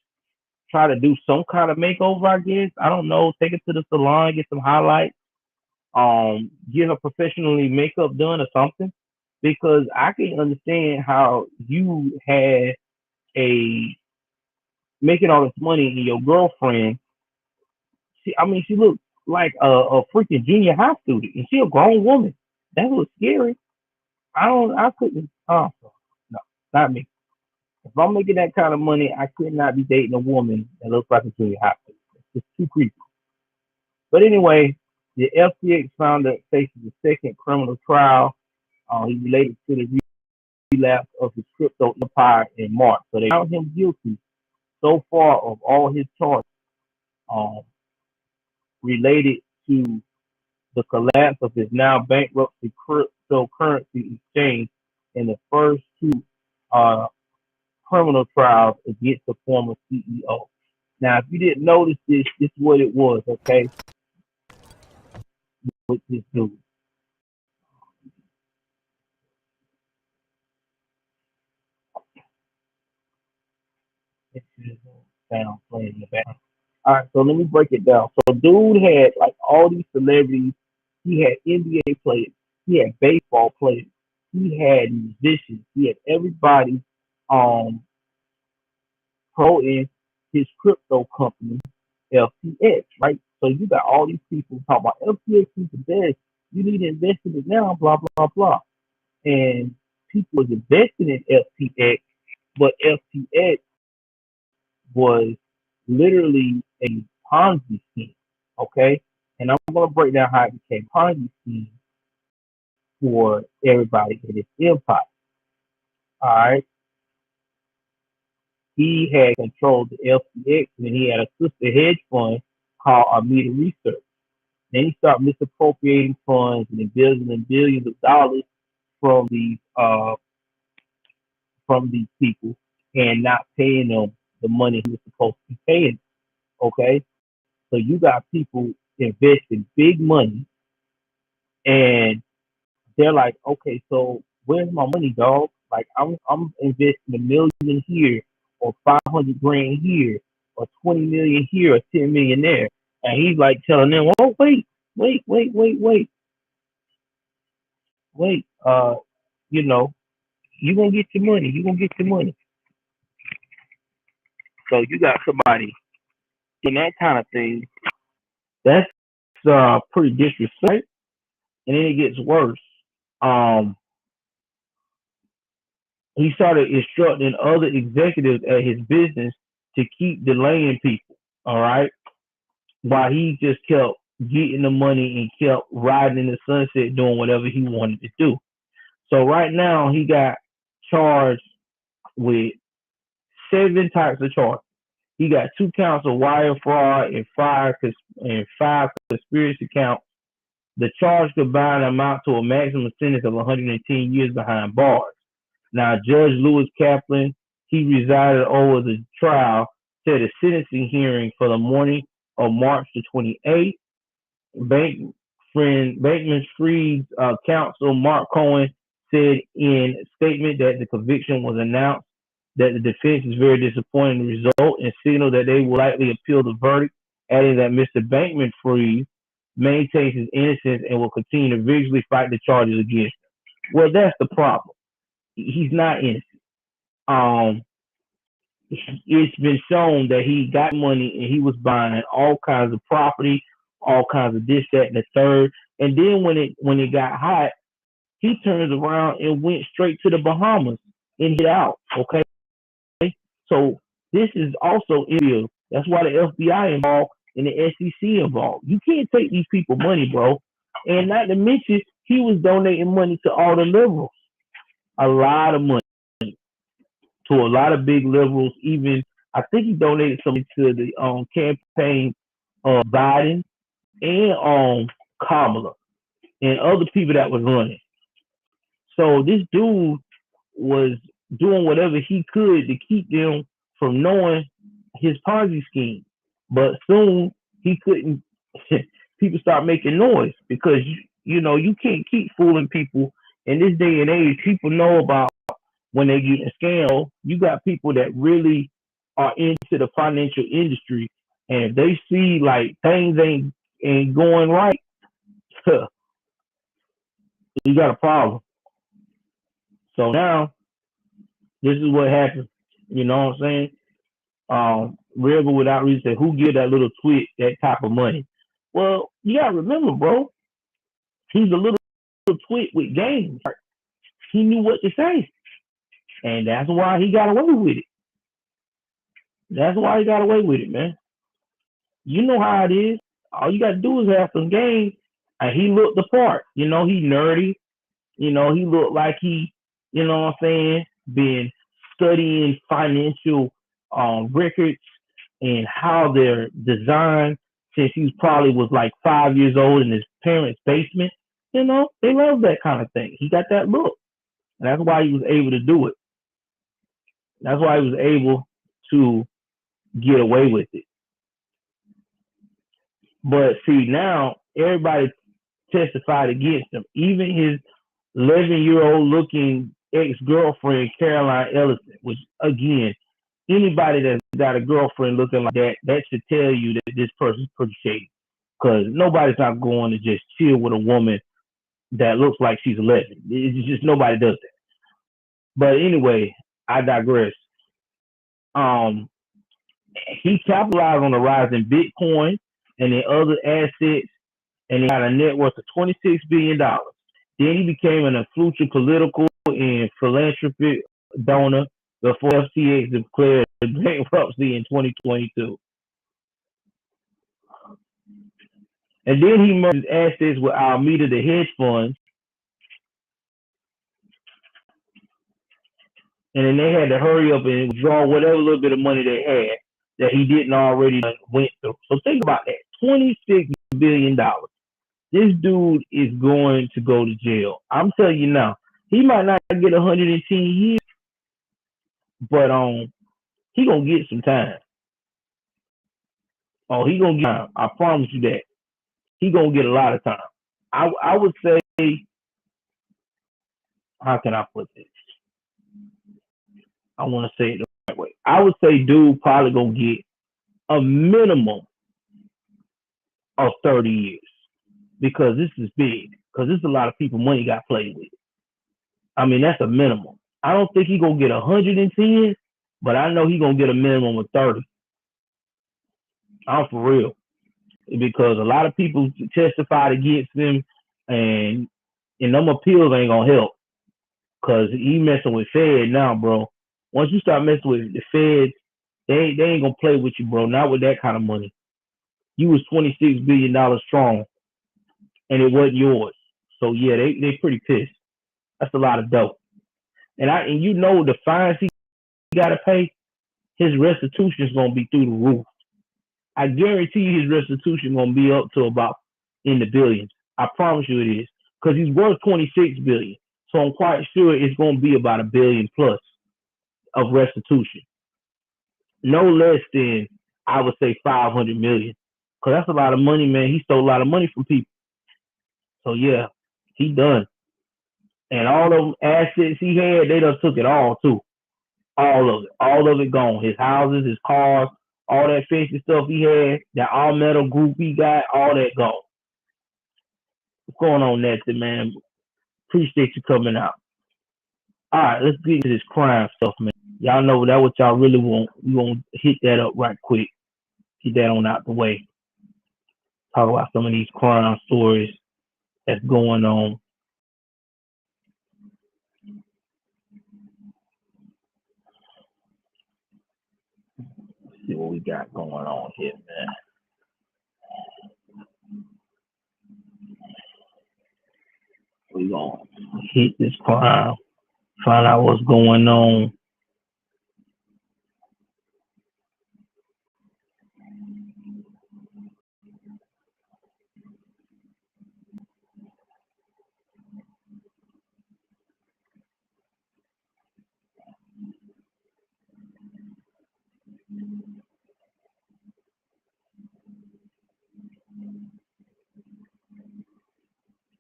try to do some kind of makeover, I guess. I don't know, take it to the salon, get some highlights, get her professionally makeup done or something. Because I can understand how you had a making all this money and your girlfriend, she looks like a freaking junior high student and she a grown woman. That was scary. I couldn't, no, not me. If I'm making that kind of money, I could not be dating a woman that looks like a junior high school. It's too creepy. But anyway, the FTX founder faces a second criminal trial. He related to the relapse of his crypto empire in March. So they found him guilty so far of all his charges um, related to the collapse of his now bankruptcy cryptocurrency exchange in the first two uh, criminal trials against the former CEO. Now, if you didn't notice this is what it was, okay, with this dude. Sound playing in the background. All right, so let me break it down. So, dude had like all these celebrities. He had NBA players. He had baseball players. He had musicians. He had everybody promoting his crypto company, FTX, right? So you got all these people talking about FTX is the best. You need to invest in it now, blah, blah, blah. And people was investing in FTX, but FTX was literally a Ponzi scheme, okay? And I'm going to break down how it became Ponzi scheme for everybody in his empire, all right? He had controlled the FTX, and he had a sister hedge fund called Armida Research. Then he started misappropriating funds and billions of dollars from these people and not paying them the money he was supposed to be paying. Okay, so you got people investing big money, and they're like, okay, so where's my money, dog? Like I'm investing a million here, or 500 grand here, or 20 million here, or 10 million there, and he's like telling them, oh wait, you know, you gonna get your money. You gonna get your money. So you got somebody in that kind of thing. That's pretty disrespectful. And then it gets worse. Um, he started instructing other executives at his business to keep delaying people. All right, while he just kept getting the money and kept riding in the sunset, doing whatever he wanted to do. So right now he got charged with 7 types of charges. He got 2 counts of wire fraud and 5 conspiracy counts. The charge combined amount to a maximum sentence of 110 years behind bars. Now, Judge Lewis Kaplan, he resided over the trial, set a sentencing hearing for the morning of March the 28th. Bankman-Fried's counsel, Mark Cohen, said in a statement that the conviction was announced, that the defense is very disappointed in the result and signaled that they will likely appeal the verdict, adding that Mr. Bankman-Fried maintains his innocence and will continue to vigorously fight the charges against him. Well, that's the problem. He's not innocent. It's been shown that he got money and he was buying all kinds of property, all kinds of this, that, and the third. And then when it got hot, he turns around and went straight to the Bahamas and hit out. Okay, so this is also illegal. That's why the FBI involved and the SEC involved. You can't take these people money, bro. And not to mention, he was donating money to all the liberals, a lot of money to a lot of big liberals. Even I think he donated something to the campaign of Biden and Kamala and other people that was running. So this dude was doing whatever he could to keep them from knowing his Ponzi scheme. But soon he couldn't. People start making noise because you can't keep fooling people in this day and age. People know about when they get scammed. You got people that really are into the financial industry, and if they see like things ain't going right, you got a problem. So now this is what happened. You know what I'm saying? Rebel Without Reason said, who give that little twit that type of money? Well, you gotta remember, bro, he's a little twit with games. He knew what to say. And that's why he got away with it. That's why he got away with it, man. You know how it is. All you gotta do is have some game. And he looked the part. He nerdy. He looked like he, what I'm saying, been studying financial records and how they're designed since he probably was like 5 years old in his parents' basement. They love that kind of thing. He got that look. And that's why he was able to do it. That's why he was able to get away with it. But see, now everybody testified against him. Even his 11-year-old looking ex-girlfriend, Caroline Ellison, which again, anybody that's got a girlfriend looking like that should tell you that this person's pretty shady. Because nobody's not going to just chill with a woman that looks like she's 11. It's just nobody does that. But anyway, I digress. He capitalized on the rise in Bitcoin and in other assets, and he got a net worth of $26 billion. Then he became an influential political and philanthropic donor before FTX declared bankruptcy in 2022. And then he merged his assets with Alameda, the hedge fund. And then they had to hurry up and withdraw whatever little bit of money they had that he didn't already went through. So think about that. $26 billion. This dude is going to go to jail. I'm telling you now, he might not get 110 years, but he gonna get some time. Oh, he gonna get time. I promise you that. He gonna get a lot of time. I would say, how can I put this? I want to say it the right way. I would say dude probably gonna get a minimum of 30 years because this is big. Because there's a lot of people money got played with. I mean, that's a minimum. I don't think he gonna get 110, but I know he gonna get a minimum of 30. I'm for real. Because a lot of people testified against him, and them appeals ain't gonna help. Cause he messing with Fed now, bro. Once you start messing with the Feds, they ain't gonna play with you, bro. Not with that kind of money. You was $26 billion strong, and it wasn't yours. So yeah, they pretty pissed. That's a lot of dough. And you know the fines he got to pay, his restitution is going to be through the roof. I guarantee you his restitution is going to be up to about in the billions. I promise you it is. Because he's worth $26 billion. So I'm quite sure it's going to be about $1 billion plus of restitution. No less than, I would say, $500 million. Because that's a lot of money, man. He stole a lot of money from people. So yeah, he done. And all those assets he had, they done took it all too. All of it gone. His houses, his cars, all that fancy stuff he had, that all metal group he got, all that gone. What's going on, Nathan, man? Appreciate you coming out. All right, let's get into this crime stuff, man. Y'all know that what y'all really want. We want to hit that up right quick. Get that on out the way. Talk about some of these crime stories that's going on. Let's see what we got going on here, man. We gonna hit this crime, find out what's going on.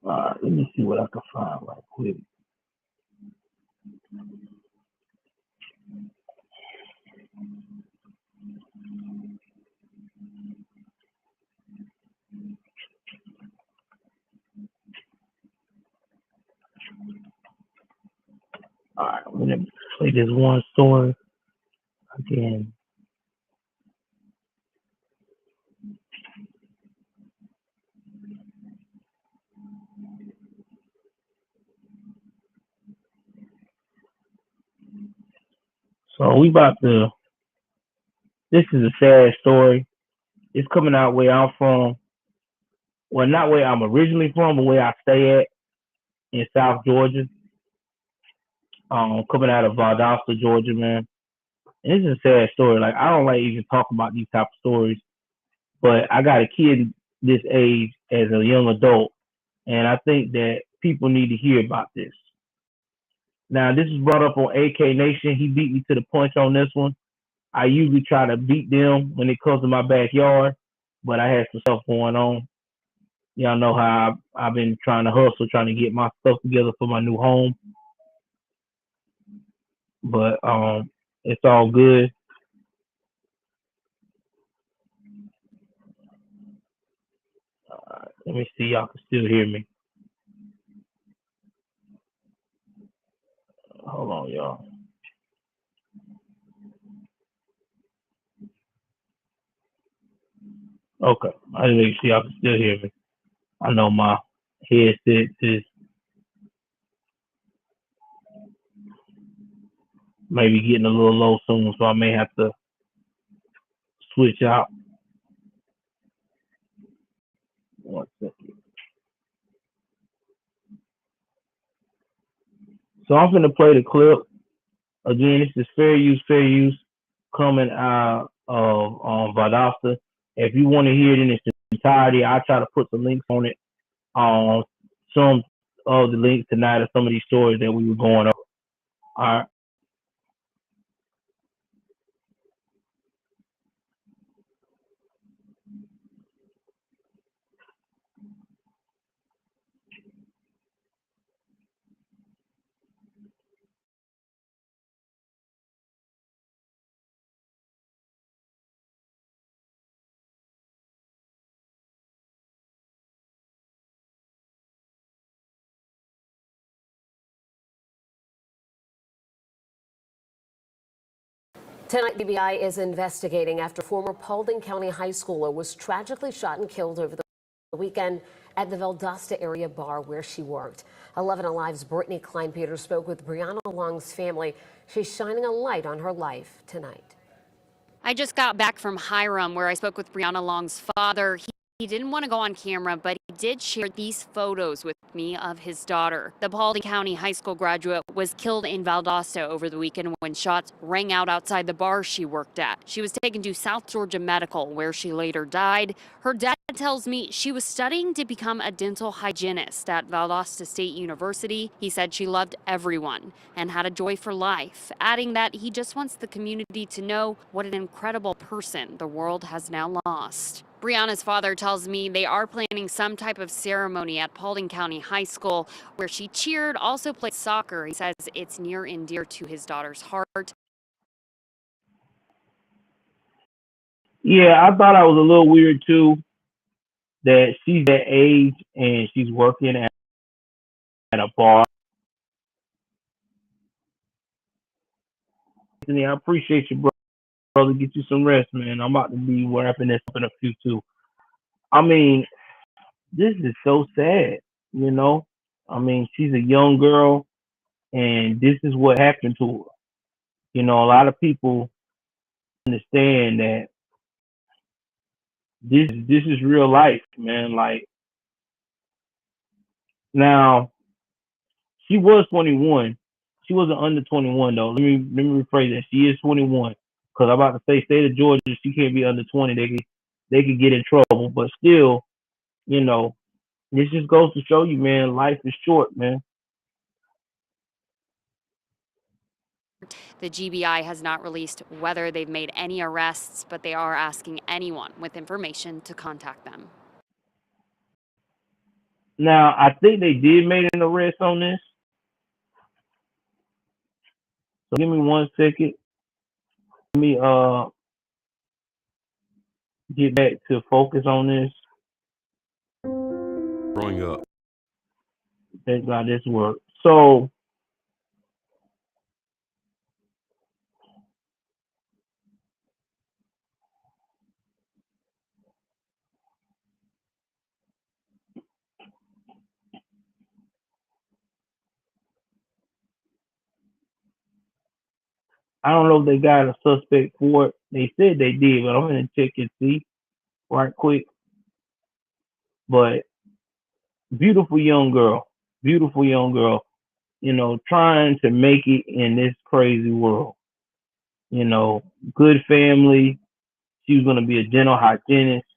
All right, let me see what I can find right quick. All right, I'm gonna play this one story again. So we about to. This is a sad story. It's coming out where I'm from. Well, not where I'm originally from, but where I stay at in South Georgia. Coming out of Valdosta, Georgia, man. And this is a sad story. Like, I don't like even talking about these type of stories, but I got a kid this age as a young adult, and I think that people need to hear about this. Now, this is brought up on AK Nation. He beat me to the punch on this one. I usually try to beat them when it comes to my backyard, but I had some stuff going on. Y'all know how I've been trying to hustle, trying to get my stuff together for my new home. But it's all good. Let me see, y'all can still hear me. Hold on, y'all. Okay, I didn't make sure y'all can still hear me. I know my headset is maybe getting a little low soon, so I may have to switch out. 1 second. So I'm going to play the clip. Again, this is fair use, coming out of Valdosta. If you want to hear it in its entirety, I'll try to put some links on it. Some of the links tonight of some of these stories that we were going over. All right. Tonight, BBI is investigating after former Paulding County high schooler was tragically shot and killed over the weekend at the Valdosta area bar where she worked. 11 Alive's Brittany Klein-Peters spoke with Brianna Long's family. She's shining a light on her life tonight. I just got back from Hiram where I spoke with Brianna Long's father. He didn't want to go on camera, but did share these photos with me of his daughter. The Paulding County High School graduate was killed in Valdosta over the weekend when shots rang out outside the bar she worked at. She was taken to South Georgia Medical, where she later died. Her dad tells me she was studying to become a dental hygienist at Valdosta State University. He said she loved everyone and had a joy for life, adding that he just wants the community to know what an incredible person the world has now lost. Brianna's father tells me they are planning some type of ceremony at Paulding County High School where she cheered, also played soccer. He says it's near and dear to his daughter's heart. Yeah, I thought I was a little weird too that she's that age and she's working at a bar. Anthony, I appreciate you, brother. Get you some rest, man. I'm about to be wrapping this up in a few too. I mean, this is so sad, you know. I mean, she's a young girl, and this is what happened to her. You know, a lot of people understand that this is real life, man. Like now, she was 21. She wasn't under 21 though. Let me rephrase that. She is 21. Cause I'm about to say, state of Georgia, she can't be under 20. They could get in trouble. But still, you know, this just goes to show you, man, life is short, man. The GBI has not released whether they've made any arrests, but they are asking anyone with information to contact them. Now, I think they did make an arrest on this. So give me 1 second. Let me get back to focus on this. Growing up. That's how this works. So I don't know if they got a suspect for it. They said they did, but I'm gonna check and see right quick. But beautiful young girl, you know, trying to make it in this crazy world. You know, good family. She was gonna be a dental hygienist,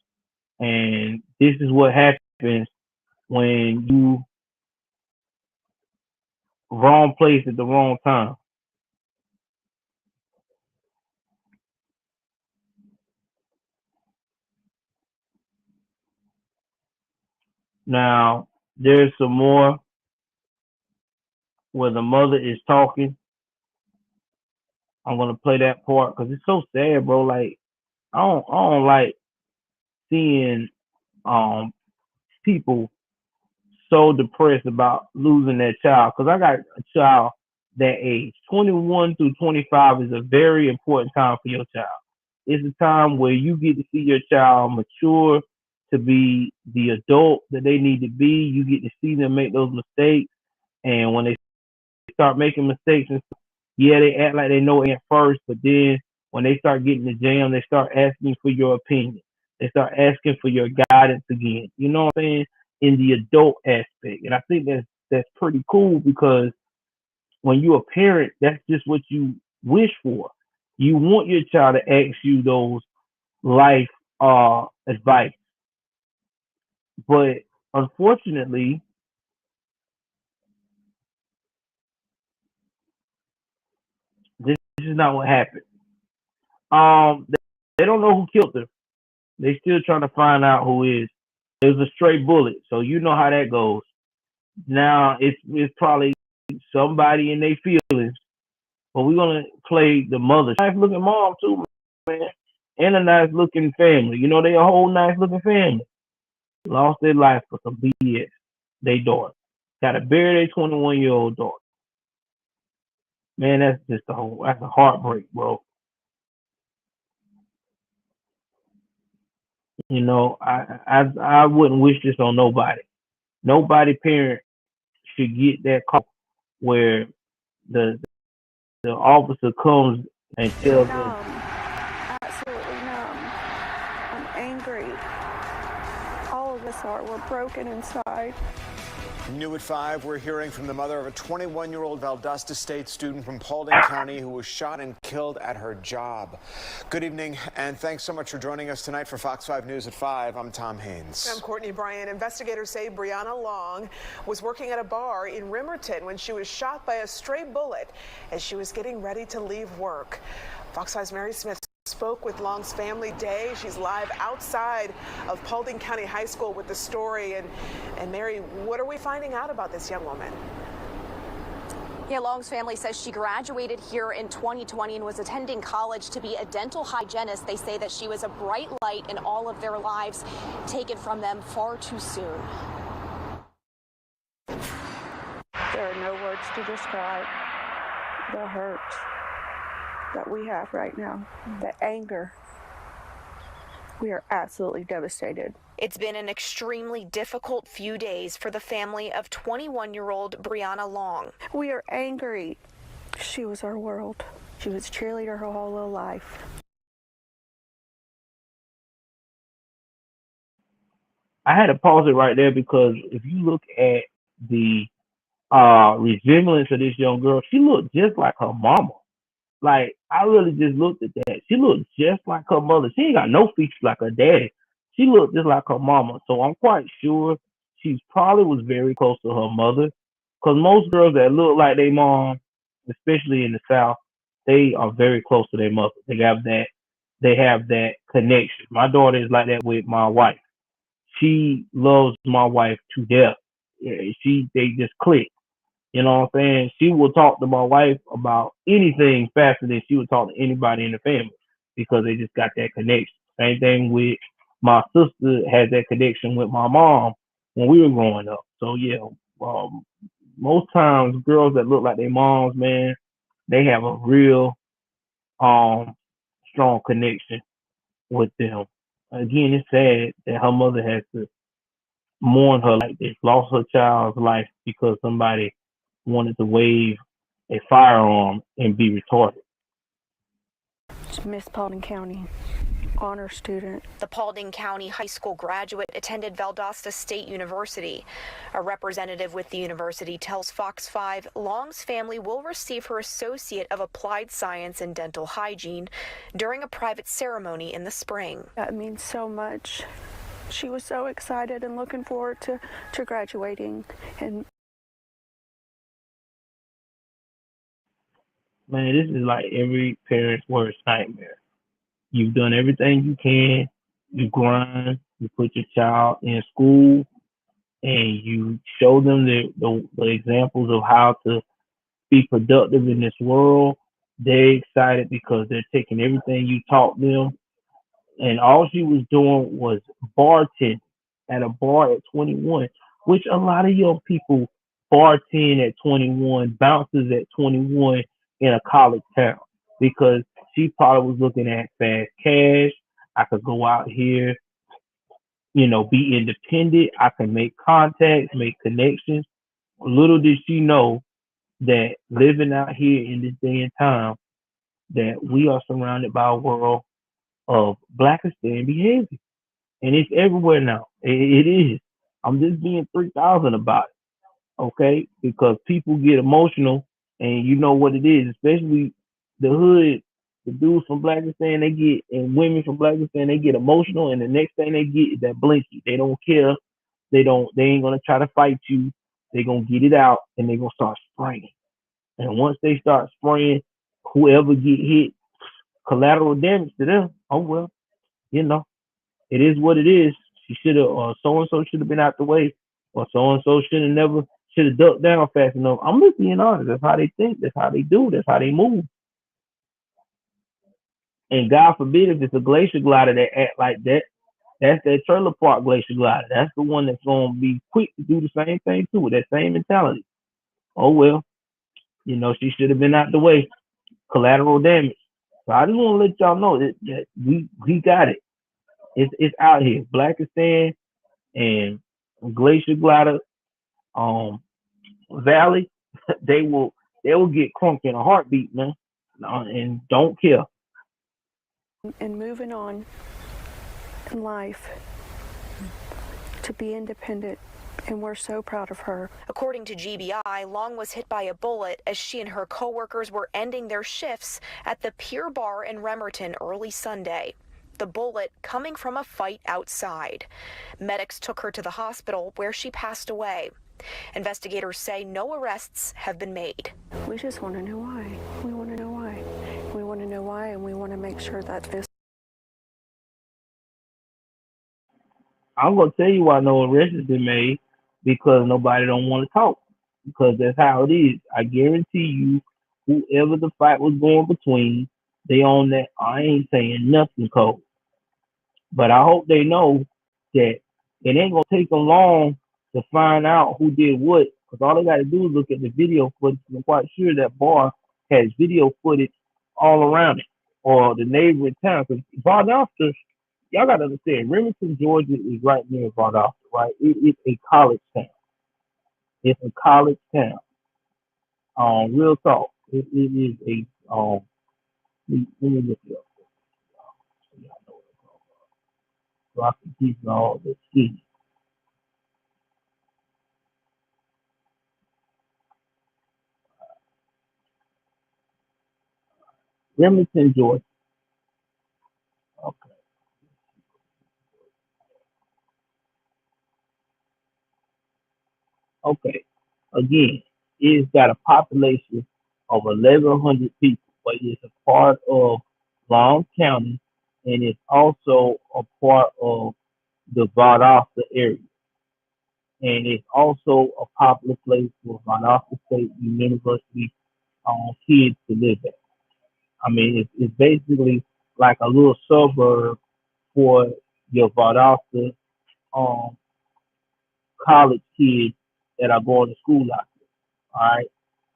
and this is what happens when you wrong place at the wrong time. Now, there's some more where the mother is talking. I'm gonna play that part because it's so sad, bro. Like I don't like seeing people so depressed about losing their child. Because I got a child that age. 21 through 25 is a very important time for your child. It's a time where you get to see your child mature to be the adult that they need to be. You get to see them make those mistakes. And when they start making mistakes, and yeah, they act like they know it at first, but then when they start getting the jam, they start asking for your opinion. They start asking for your guidance again. You know what I'm saying? In the adult aspect. And I think that's pretty cool because when you're a parent, that's just what you wish for. You want your child to ask you those life advice. But unfortunately, this is not what happened. They don't know who killed her. They still trying to find out who is. It was a stray bullet, so you know how that goes. Now it's probably somebody in their feelings, but we're gonna play the mother. Nice looking mom too, man, and a nice looking family. You know, they a whole nice looking family. Lost their life for some BS. They daughter got to bury their 21-year-old daughter. Man, that's just that's a heartbreak, bro. You know, I wouldn't wish this on nobody. Nobody parent should get that call where the officer comes and tells them. Absolutely numb. I'm angry. All of us are. We're broken inside. New at 5, we're hearing from the mother of a 21-year-old Valdosta State student from Paulding County who was shot and killed at her job. Good evening, and thanks so much for joining us tonight for Fox 5 News at 5. I'm Tom Haynes. I'm Courtney Bryan. Investigators say Brianna Long was working at a bar in Rimerton when she was shot by a stray bullet as she was getting ready to leave work. Fox 5's Mary Smith spoke with Long's family today. She's live outside of Paulding County High School with the story. And Mary, what are we finding out about this young woman? Yeah, Long's family says she graduated here in 2020 and was attending college to be a dental hygienist. They say that she was a bright light in all of their lives, taken from them far too soon. There are no words to describe the hurt that we have right now, the anger. We are absolutely devastated. It's been an extremely difficult few days for the family of 21-year-old Brianna Long. We are angry. She was our world. She was a cheerleader her whole little life. I had to pause it right there because if you look at the resemblance of this young girl, she looked just like her mama. Like, I really just looked at that. She looked just like her mother. She ain't got no features like her daddy. She looked just like her mama. So I'm quite sure she probably was very close to her mother. Because most girls that look like their mom, especially in the South, they are very close to their mother. They have that connection. My daughter is like that with my wife. She loves my wife to death. They just click. You know what I'm saying? She will talk to my wife about anything faster than she would talk to anybody in the family because they just got that connection. Same thing with my sister had that connection with my mom when we were growing up. So yeah, most times girls that look like their moms, man, they have a real strong connection with them. Again, it's sad that her mother has to mourn her like this, lost her child's life because somebody wanted to wave a firearm and be retarded. Miss Paulding County, honor student. The Paulding County High School graduate attended Valdosta State University. A representative with the university tells Fox 5 Long's family will receive her Associate of Applied Science in Dental Hygiene during a private ceremony in the spring. That means so much. She was so excited and looking forward to graduating. And man, this is like every parent's worst nightmare. You've done everything you can. You grind. You put your child in school, and you show them the examples of how to be productive in this world. They're excited because they're taking everything you taught them. And all she was doing was bartending at a bar at 21, which a lot of young people bartend at 21, bounces at 21 in a college town, because she probably was looking at fast cash. I could go out here, be independent. I can make contacts, make connections. Little did she know that living out here in this day and time, that we are surrounded by a world of Blackistan behavior. And it's everywhere now. It is. I'm just being 3,000 about it, okay? Because people get emotional, and you know what it is, especially the hood, the dudes from Blackistan, and women from Blackistan, they get emotional, and the next thing they get is that blinky. They don't care. They ain't gonna try to fight you. They're gonna get it out, and they're gonna start spraying. And once they start spraying, whoever get hit, collateral damage to them. Oh well, it is what it is. She should have, or so and so should have been out the way, or so and so should have ducked down fast enough. I'm just being honest. That's how they think. That's how they do. That's how they move. And God forbid if it's a glacier glider that act like that. That's that trailer park glacier glider. That's the one that's gonna be quick to do the same thing too, with that same mentality. Oh well, she should have been out the way. Collateral damage. So I just want to let y'all know that we got it. It's out here. Blackistan and Glacier Glider Valley, they will get crunk in a heartbeat, man, and don't care. And moving on in life to be independent, and we're so proud of her. According to GBI, Long was hit by a bullet as she and her coworkers were ending their shifts at the Pier Bar in Remerton early Sunday. The bullet coming from a fight outside. Medics took her to the hospital where she passed away. Investigators say no arrests have been made. We just want to know why. We want to know why. We want to know why, and we want to make sure that this. I'm gonna tell you why no arrest has been made, because nobody don't want to talk. Because that's how it is. I guarantee you, whoever the fight was going between, they on that. I ain't saying nothing, Cole. But I hope they know that it ain't gonna take them long to find out who did what. Because all they got to do is look at the video footage. I'm quite sure that bar has video footage all around it, or the neighboring town. Because Valdosta, y'all got to understand, Remington, Georgia is right near Valdosta, right? It's a college town. It's a college town. Real talk. It is a let me look it up. So y'all know what I'm talking about. So I can keep all the ski. Remington, Georgia. Okay. Okay. Again, it's got a population of 1,100 people, but it's a part of Long County, and it's also a part of the Valdosta area. And it's also a popular place for Valdosta State University kids to live at. I mean, it's basically like a little suburb for your Valdosta college kids that are going to school out there. All right,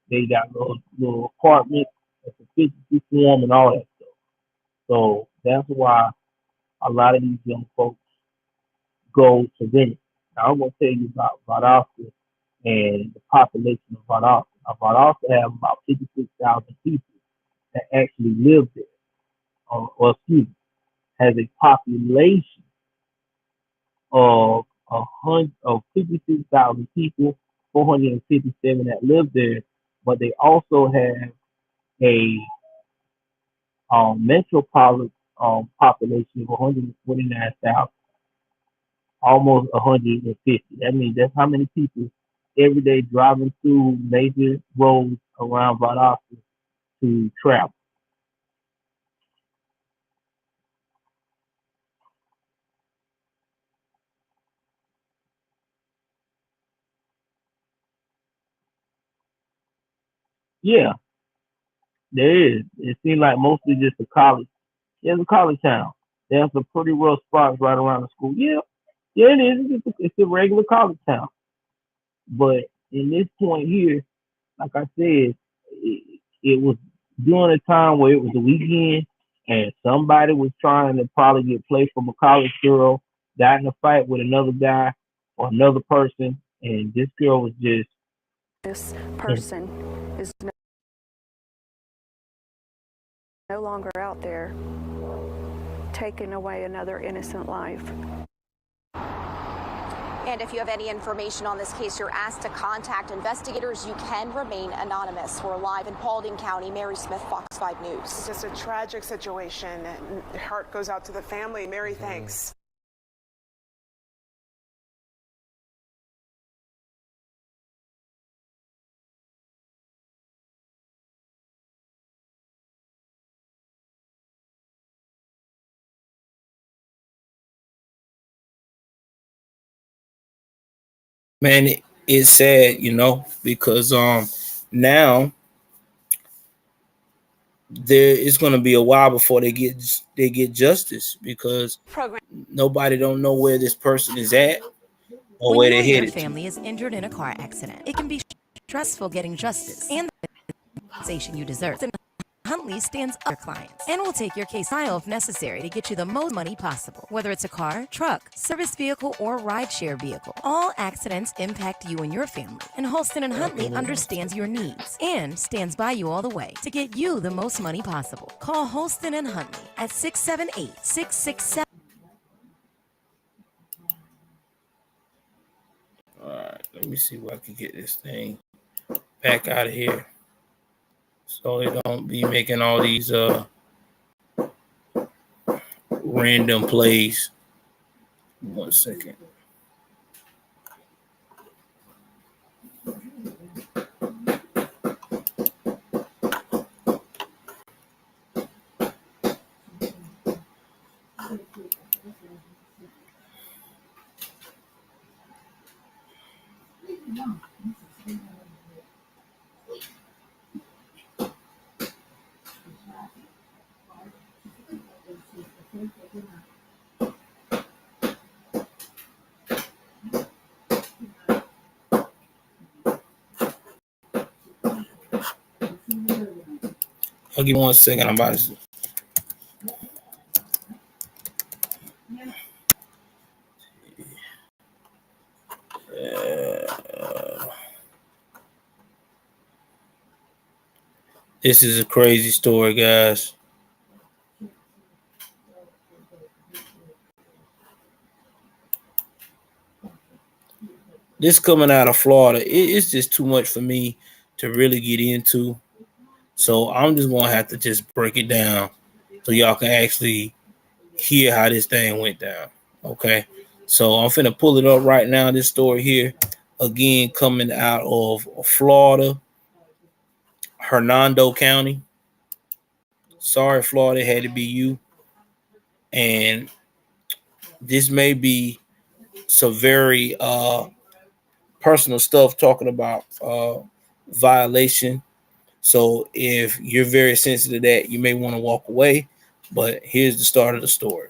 they got little apartments, it's a 50 form and all that stuff. So that's why a lot of these young folks go to them. Now I'm gonna tell you about Valdosta and the population of Valdosta. Now, Valdosta have about 56,000 people that actually live there, or excuse me, has a population of 56,000 people, 457 that live there, but they also have a metropolitan population of 129,000, almost 150. That means that's how many people every day driving through major roads around Valdosta to travel. Yeah, there is. It seems like mostly just a college. Yeah, it's a college town. There's some pretty rough spots right around the school. Yeah, it is. It's a regular college town. But in this point here, like I said, it was during a time where it was the weekend and somebody was trying to probably get play from a college girl, got in a fight with another guy or another person, and this girl was just. This person is no longer out there taking away another innocent life. And if you have any information on this case, you're asked to contact investigators. You can remain anonymous. We're live in Paulding County. Mary Smith, Fox 5 News. It's just a tragic situation. Heart goes out to the family. Mary, thanks. Man, it's sad, because now it's going to be a while before they get justice, because nobody don't know where this person is at or when where they're your headed. Family is injured in a car accident. It can be stressful getting justice and the compensation you deserve. Huntley stands up for clients and will take your case file if necessary to get you the most money possible. Whether it's a car, truck, service vehicle, or rideshare vehicle, all accidents impact you and your family. And Holston and Huntley understands your needs and stands by you all the way to get you the most money possible. Call Holston and Huntley at 678-667. Let me see where I can get this thing back out of here, so it don't be making all these random plays. 1 second. I'll give me 1 second. I'm about to. This is a crazy story, guys. This coming out of Florida, it's just too much for me to really get into. So I'm just going to have to just break it down so y'all can actually hear how this thing went down. Okay. So I'm finna pull it up right now. This story here, again, coming out of Florida, Hernando County. Sorry, Florida, it had to be you. And this may be some very personal stuff talking about violation. So if you're very sensitive to that, you may want to walk away. But here's the start of the story.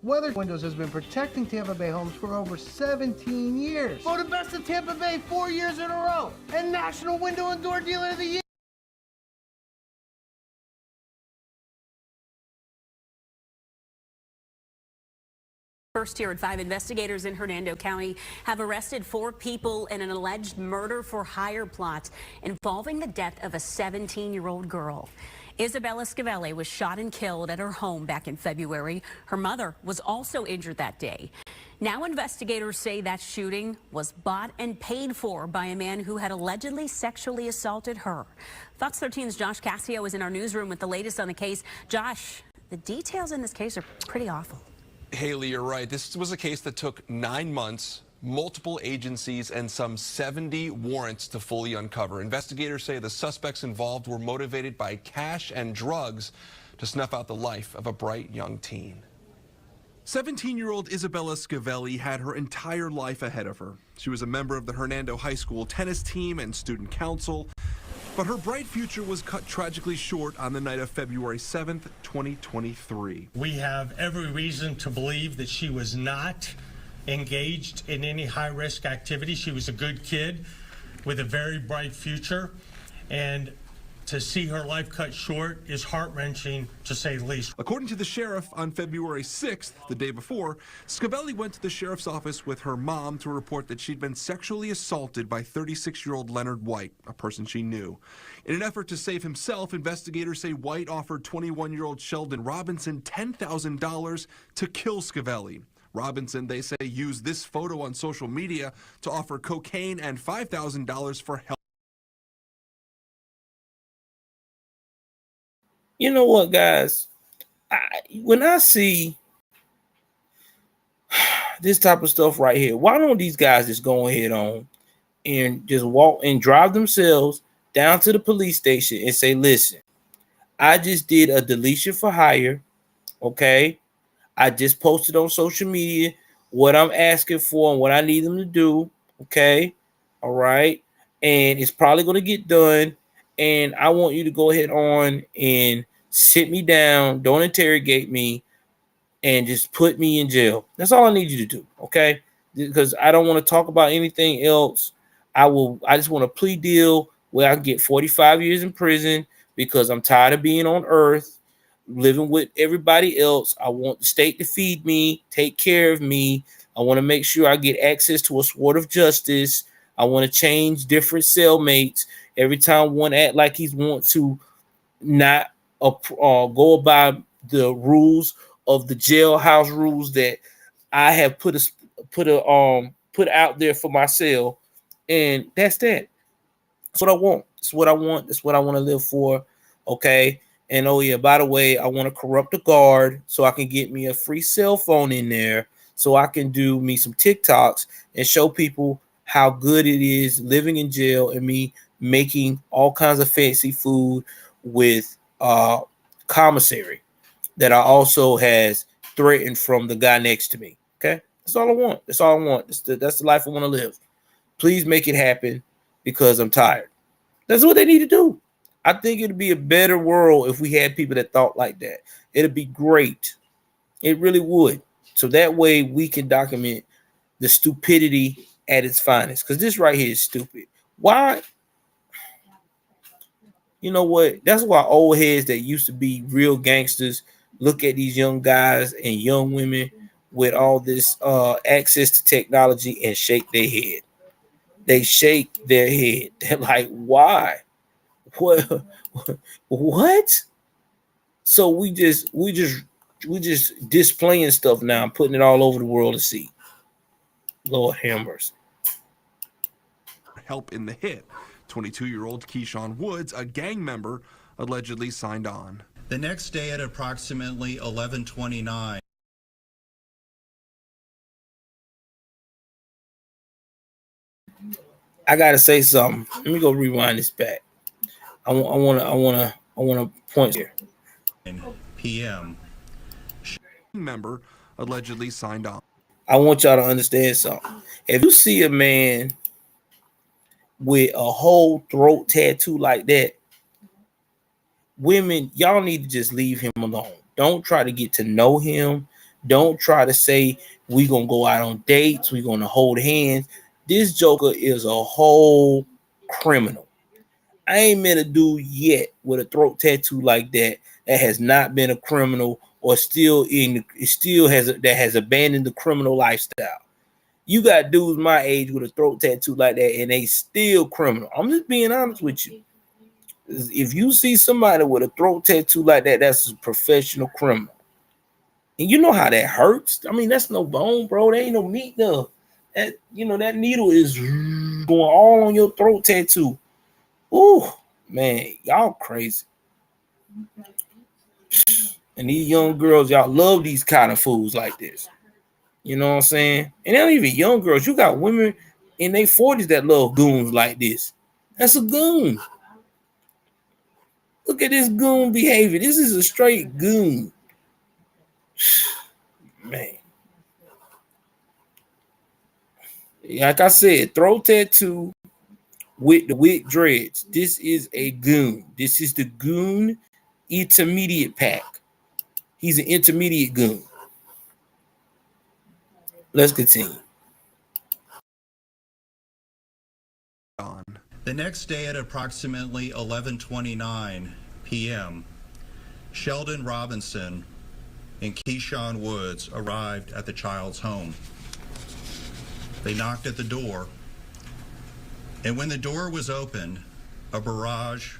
Weather Windows has been protecting Tampa Bay homes for over 17 years. Voted best in Tampa Bay 4 years in a row and National Window and Door Dealer of the Year. First here at 5, investigators in Hernando County have arrested 4 people in an alleged murder for hire plot involving the death of a 17-year-old girl. Isabella Scavelli was shot and killed at her home back in February. Her mother was also injured that day. Now investigators say that shooting was bought and paid for by a man who had allegedly sexually assaulted her. Fox 13's Josh Cassio is in our newsroom with the latest on the case. Josh, the details in this case are pretty awful. Haley, you're right. This was a case that took 9 months, multiple agencies, and some 70 warrants to fully uncover. Investigators say the suspects involved were motivated by cash and drugs to snuff out the life of a bright young teen. 17-year-old Isabella Scavelli had her entire life ahead of her. She was a member of the Hernando High School tennis team and student council. But her bright future was cut tragically short on the night of February 7th, 2023. We have every reason to believe that she was not engaged in any high-risk activity. She was a good kid with a very bright future, and to see her life cut short is heart-wrenching, to say the least. According to the sheriff, on February 6th, the day before, Scavelli went to the sheriff's office with her mom to report that she'd been sexually assaulted by 36-year-old Leonard White, a person she knew. In an effort to save himself, investigators say White offered 21-year-old Sheldon Robinson $10,000 to kill Scavelli. Robinson, they say, used this photo on social media to offer cocaine and $5,000 for help. You know what, guys? When I see this type of stuff right here, why don't these guys just go ahead on and just walk and drive themselves down to the police station and say, listen, I just did a deletion for hire, okay? I just posted on social media what I'm asking for and what I need them to do, okay? All right? And it's probably going to get done, and I want you to go ahead on and sit me down, don't interrogate me, and just put me in jail. That's all I need you to do, okay? Because I don't want to talk about anything else. I just want a plea deal where I can get 45 years in prison because I'm tired of being on earth. living with everybody else. I want the state to feed me, take care of me. I want to make sure I get access to a sword of justice. I want to change different cellmates. Every time one act like he's want to not go by the rules of the jailhouse rules that I have put out there for myself, and that's that. That's what I want. That's what I want. That's what I want to live for. Okay. And oh yeah, by the way, I want to corrupt the guard so I can get me a free cell phone in there so I can do me some TikToks and show people how good it is living in jail and me making all kinds of fancy food with commissary that I also has threatened from the guy next to me. Okay. That's all I want. That's all I want. That's the life I want to live. Please make it happen because I'm tired. That's what they need to do. I think it'd be a better world if we had people that thought like that. It'd be great. It really would. So that way we can document the stupidity at its finest. Because this right here is stupid. Why? You know what? That's why old heads that used to be real gangsters look at these young guys and young women with all this access to technology and shake their head. They shake their head. They're like, why? What? So we just displaying stuff now and putting it all over the world to see. Lord have mercy. Help in the hit. 22-year-old Keyshawn Woods, a gang member, allegedly signed on. The next day at approximately 11:29. I gotta say something. Let me go rewind this back. I want to point here. p.m. Member allegedly signed on. I want y'all to understand something. If you see a man with a whole throat tattoo like that, women, y'all need to just leave him alone. Don't try to get to know him. Don't try to say we're gonna go out on dates, we're gonna hold hands. This joker is a whole criminal. I ain't met a dude yet with a throat tattoo like that has not been a criminal or that has abandoned the criminal lifestyle. You got dudes my age with a throat tattoo like that and they still criminal. I'm just being honest with you. If you see somebody with a throat tattoo like that, that's a professional criminal. And you know how that hurts. I mean, that's no bone, bro. There ain't no meat there. That needle is going all on your throat tattoo. Ooh, man, y'all crazy. And these young girls, y'all love these kind of foods like this. You know what I'm saying? And they're not even young girls. You got women in their 40s that love goons like this. That's a goon. Look at this goon behavior. This is a straight goon. Man. Like I said, throat tattoo with the wig dreads. This is a goon. This is the goon intermediate pack. He's an intermediate goon. Let's continue. The next day at approximately 11:29 p.m., Sheldon Robinson and Keyshawn Woods arrived at the child's home. They knocked at the door, and when the door was opened, a barrage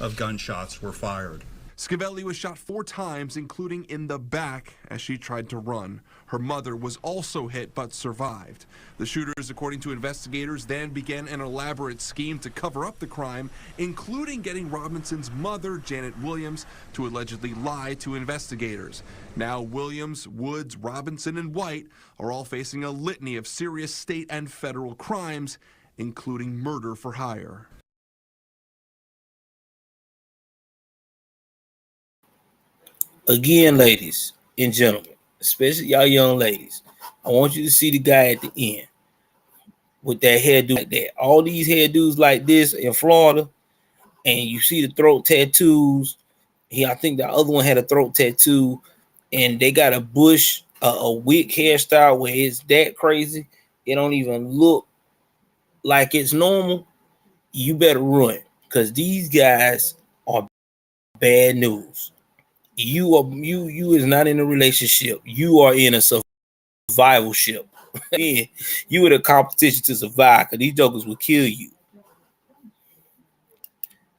of gunshots were fired. Scavelli was shot 4 times, including in the back as she tried to run. Her mother was also hit but survived. The shooters, according to investigators, then began an elaborate scheme to cover up the crime, including getting Robinson's mother, Janet Williams, to allegedly lie to investigators. Now Williams, Woods, Robinson, and White are all facing a litany of serious state and federal crimes, including murder for hire. Again, ladies and gentlemen, especially y'all young ladies, I want you to see the guy at the end with that hairdo like that. All these hairdos like this in Florida, and you see the throat tattoos. I think the other one had a throat tattoo, and they got a bush, a wig hairstyle where it's that crazy. It don't even look like it's normal. You better run, because these guys are bad news. you is not in a relationship. You are in a survival ship. You in a competition to survive, because these jokers will kill you.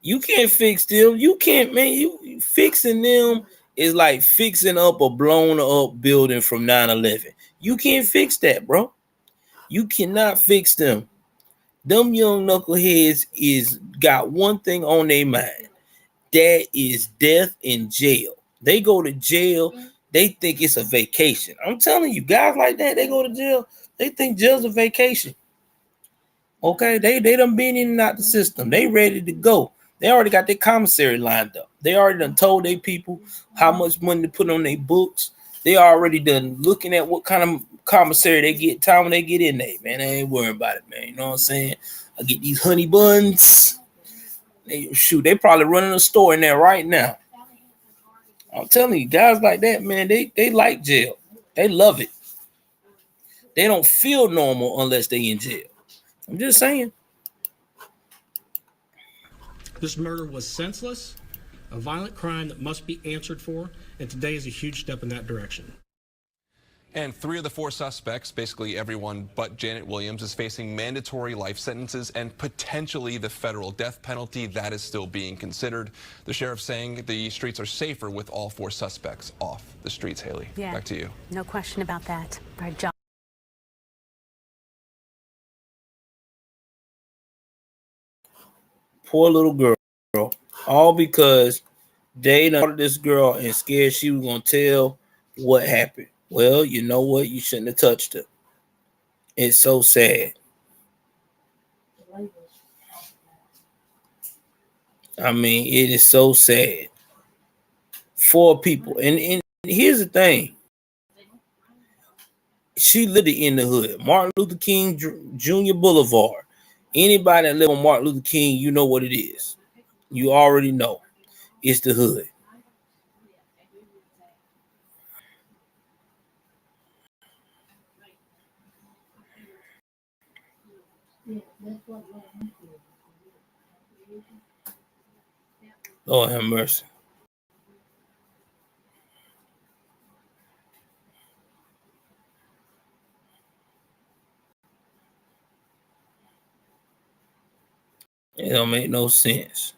You can't fix them. You can't, man. You fixing them is like fixing up a blown up building from 9/11. You can't fix that, bro. You cannot fix them. Them young knuckleheads is got one thing on their mind. That is death in jail. They go to jail. They think it's a vacation. I'm telling you, guys like that, they go to jail. They think jail's a vacation. Okay, they done been in and out the system. They ready to go. They already got their commissary lined up. They already done told their people how much money to put on their books. They already done looking at what kind of commissary they get time when they get in there, man. They ain't worrying about it, man. You know what I'm saying? I get these honey buns. They probably running a store in there right now. I'm telling you, guys like that, man, they like jail. They love it. They don't feel normal unless they in jail. I'm just saying. This murder was senseless, a violent crime that must be answered for, and today is a huge step in that direction. And 3 of the 4 suspects, basically everyone but Janet Williams, is facing mandatory life sentences and potentially the federal death penalty. That is still being considered. The sheriff saying the streets are safer with all 4 suspects off the streets. Haley, back to you. No question about that. All right, John. Poor little girl. All because they done this girl and scared she was going to tell what happened. Well, you know what? You shouldn't have touched her. It's so sad. I mean, it is so sad. 4 people. And here's the thing. She lived in the hood. Martin Luther King Jr. Boulevard. Anybody that live on Martin Luther King, you know what it is. You already know. It's the hood. Lord have mercy. It don't make no sense.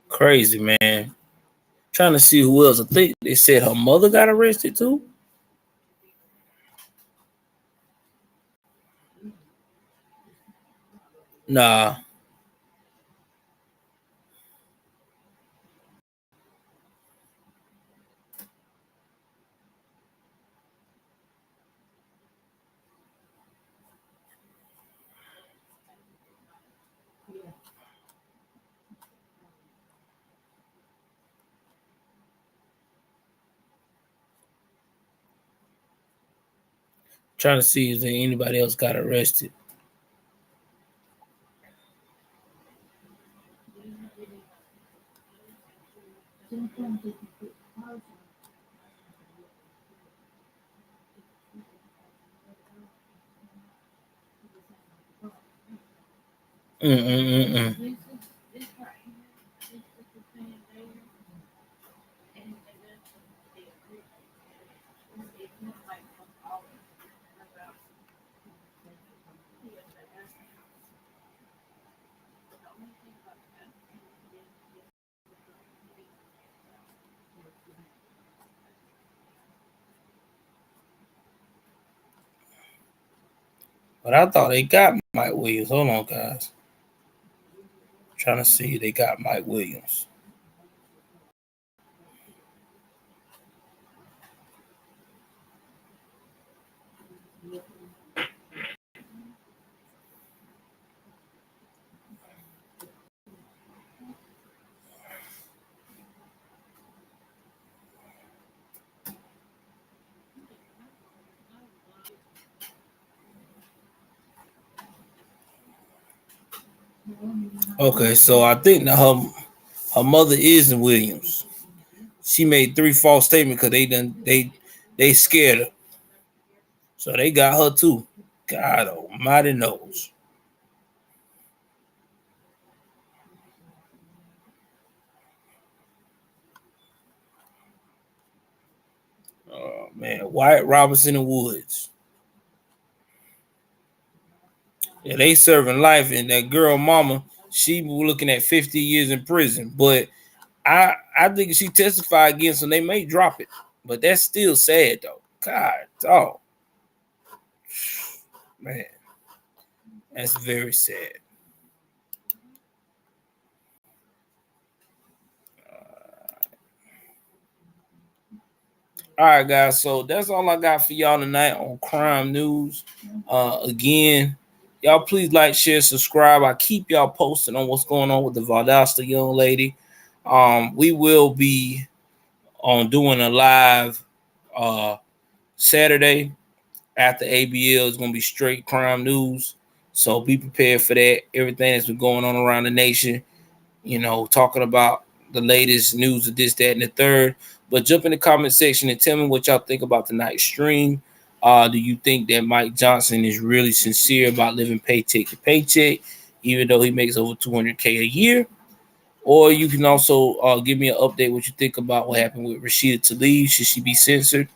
Crazy, man. Trying to see who else. I think they said her mother got arrested too. Nah. Trying to see if anybody else got arrested. But I thought they got Mike Williams. Hold on, guys. Trying to see if they got Mike Williams. Okay, so I think that her mother is in Williams. she made 3 false statements because they scared her. So they got her too. God almighty knows. Oh man, Wyatt Robinson and Woods. Yeah, they serving life, and that girl mama, she looking at 50 years in prison. But I think she testified against them, they may drop it. But that's still sad though. God, dog. Man, that's very sad. All right, guys. So that's all I got for y'all tonight on crime news. Again, y'all please like, share, subscribe. I keep y'all posted on what's going on with the Valdosta young lady. We will be on doing a live Saturday after ABL. Is going to be straight crime news. So be prepared for that. Everything that's been going on around the nation, you know, talking about the latest news of this, that, and the third. But jump in the comment section and tell me what y'all think about tonight's stream. Do you think that Mike Johnson is really sincere about living paycheck to paycheck, even though he makes over $200K a year? Or you can also give me an update what you think about what happened with Rashida Tlaib. Should she be censored?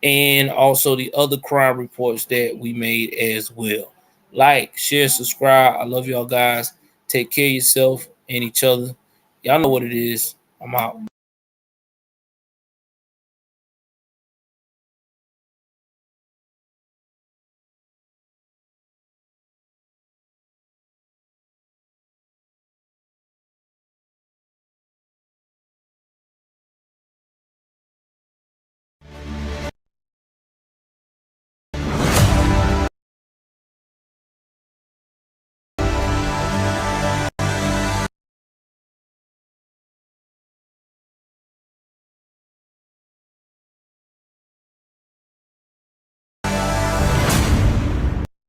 And also the other crime reports that we made as well. Like, share, subscribe. I love y'all guys. Take care of yourself and each other. Y'all know what it is. I'm out.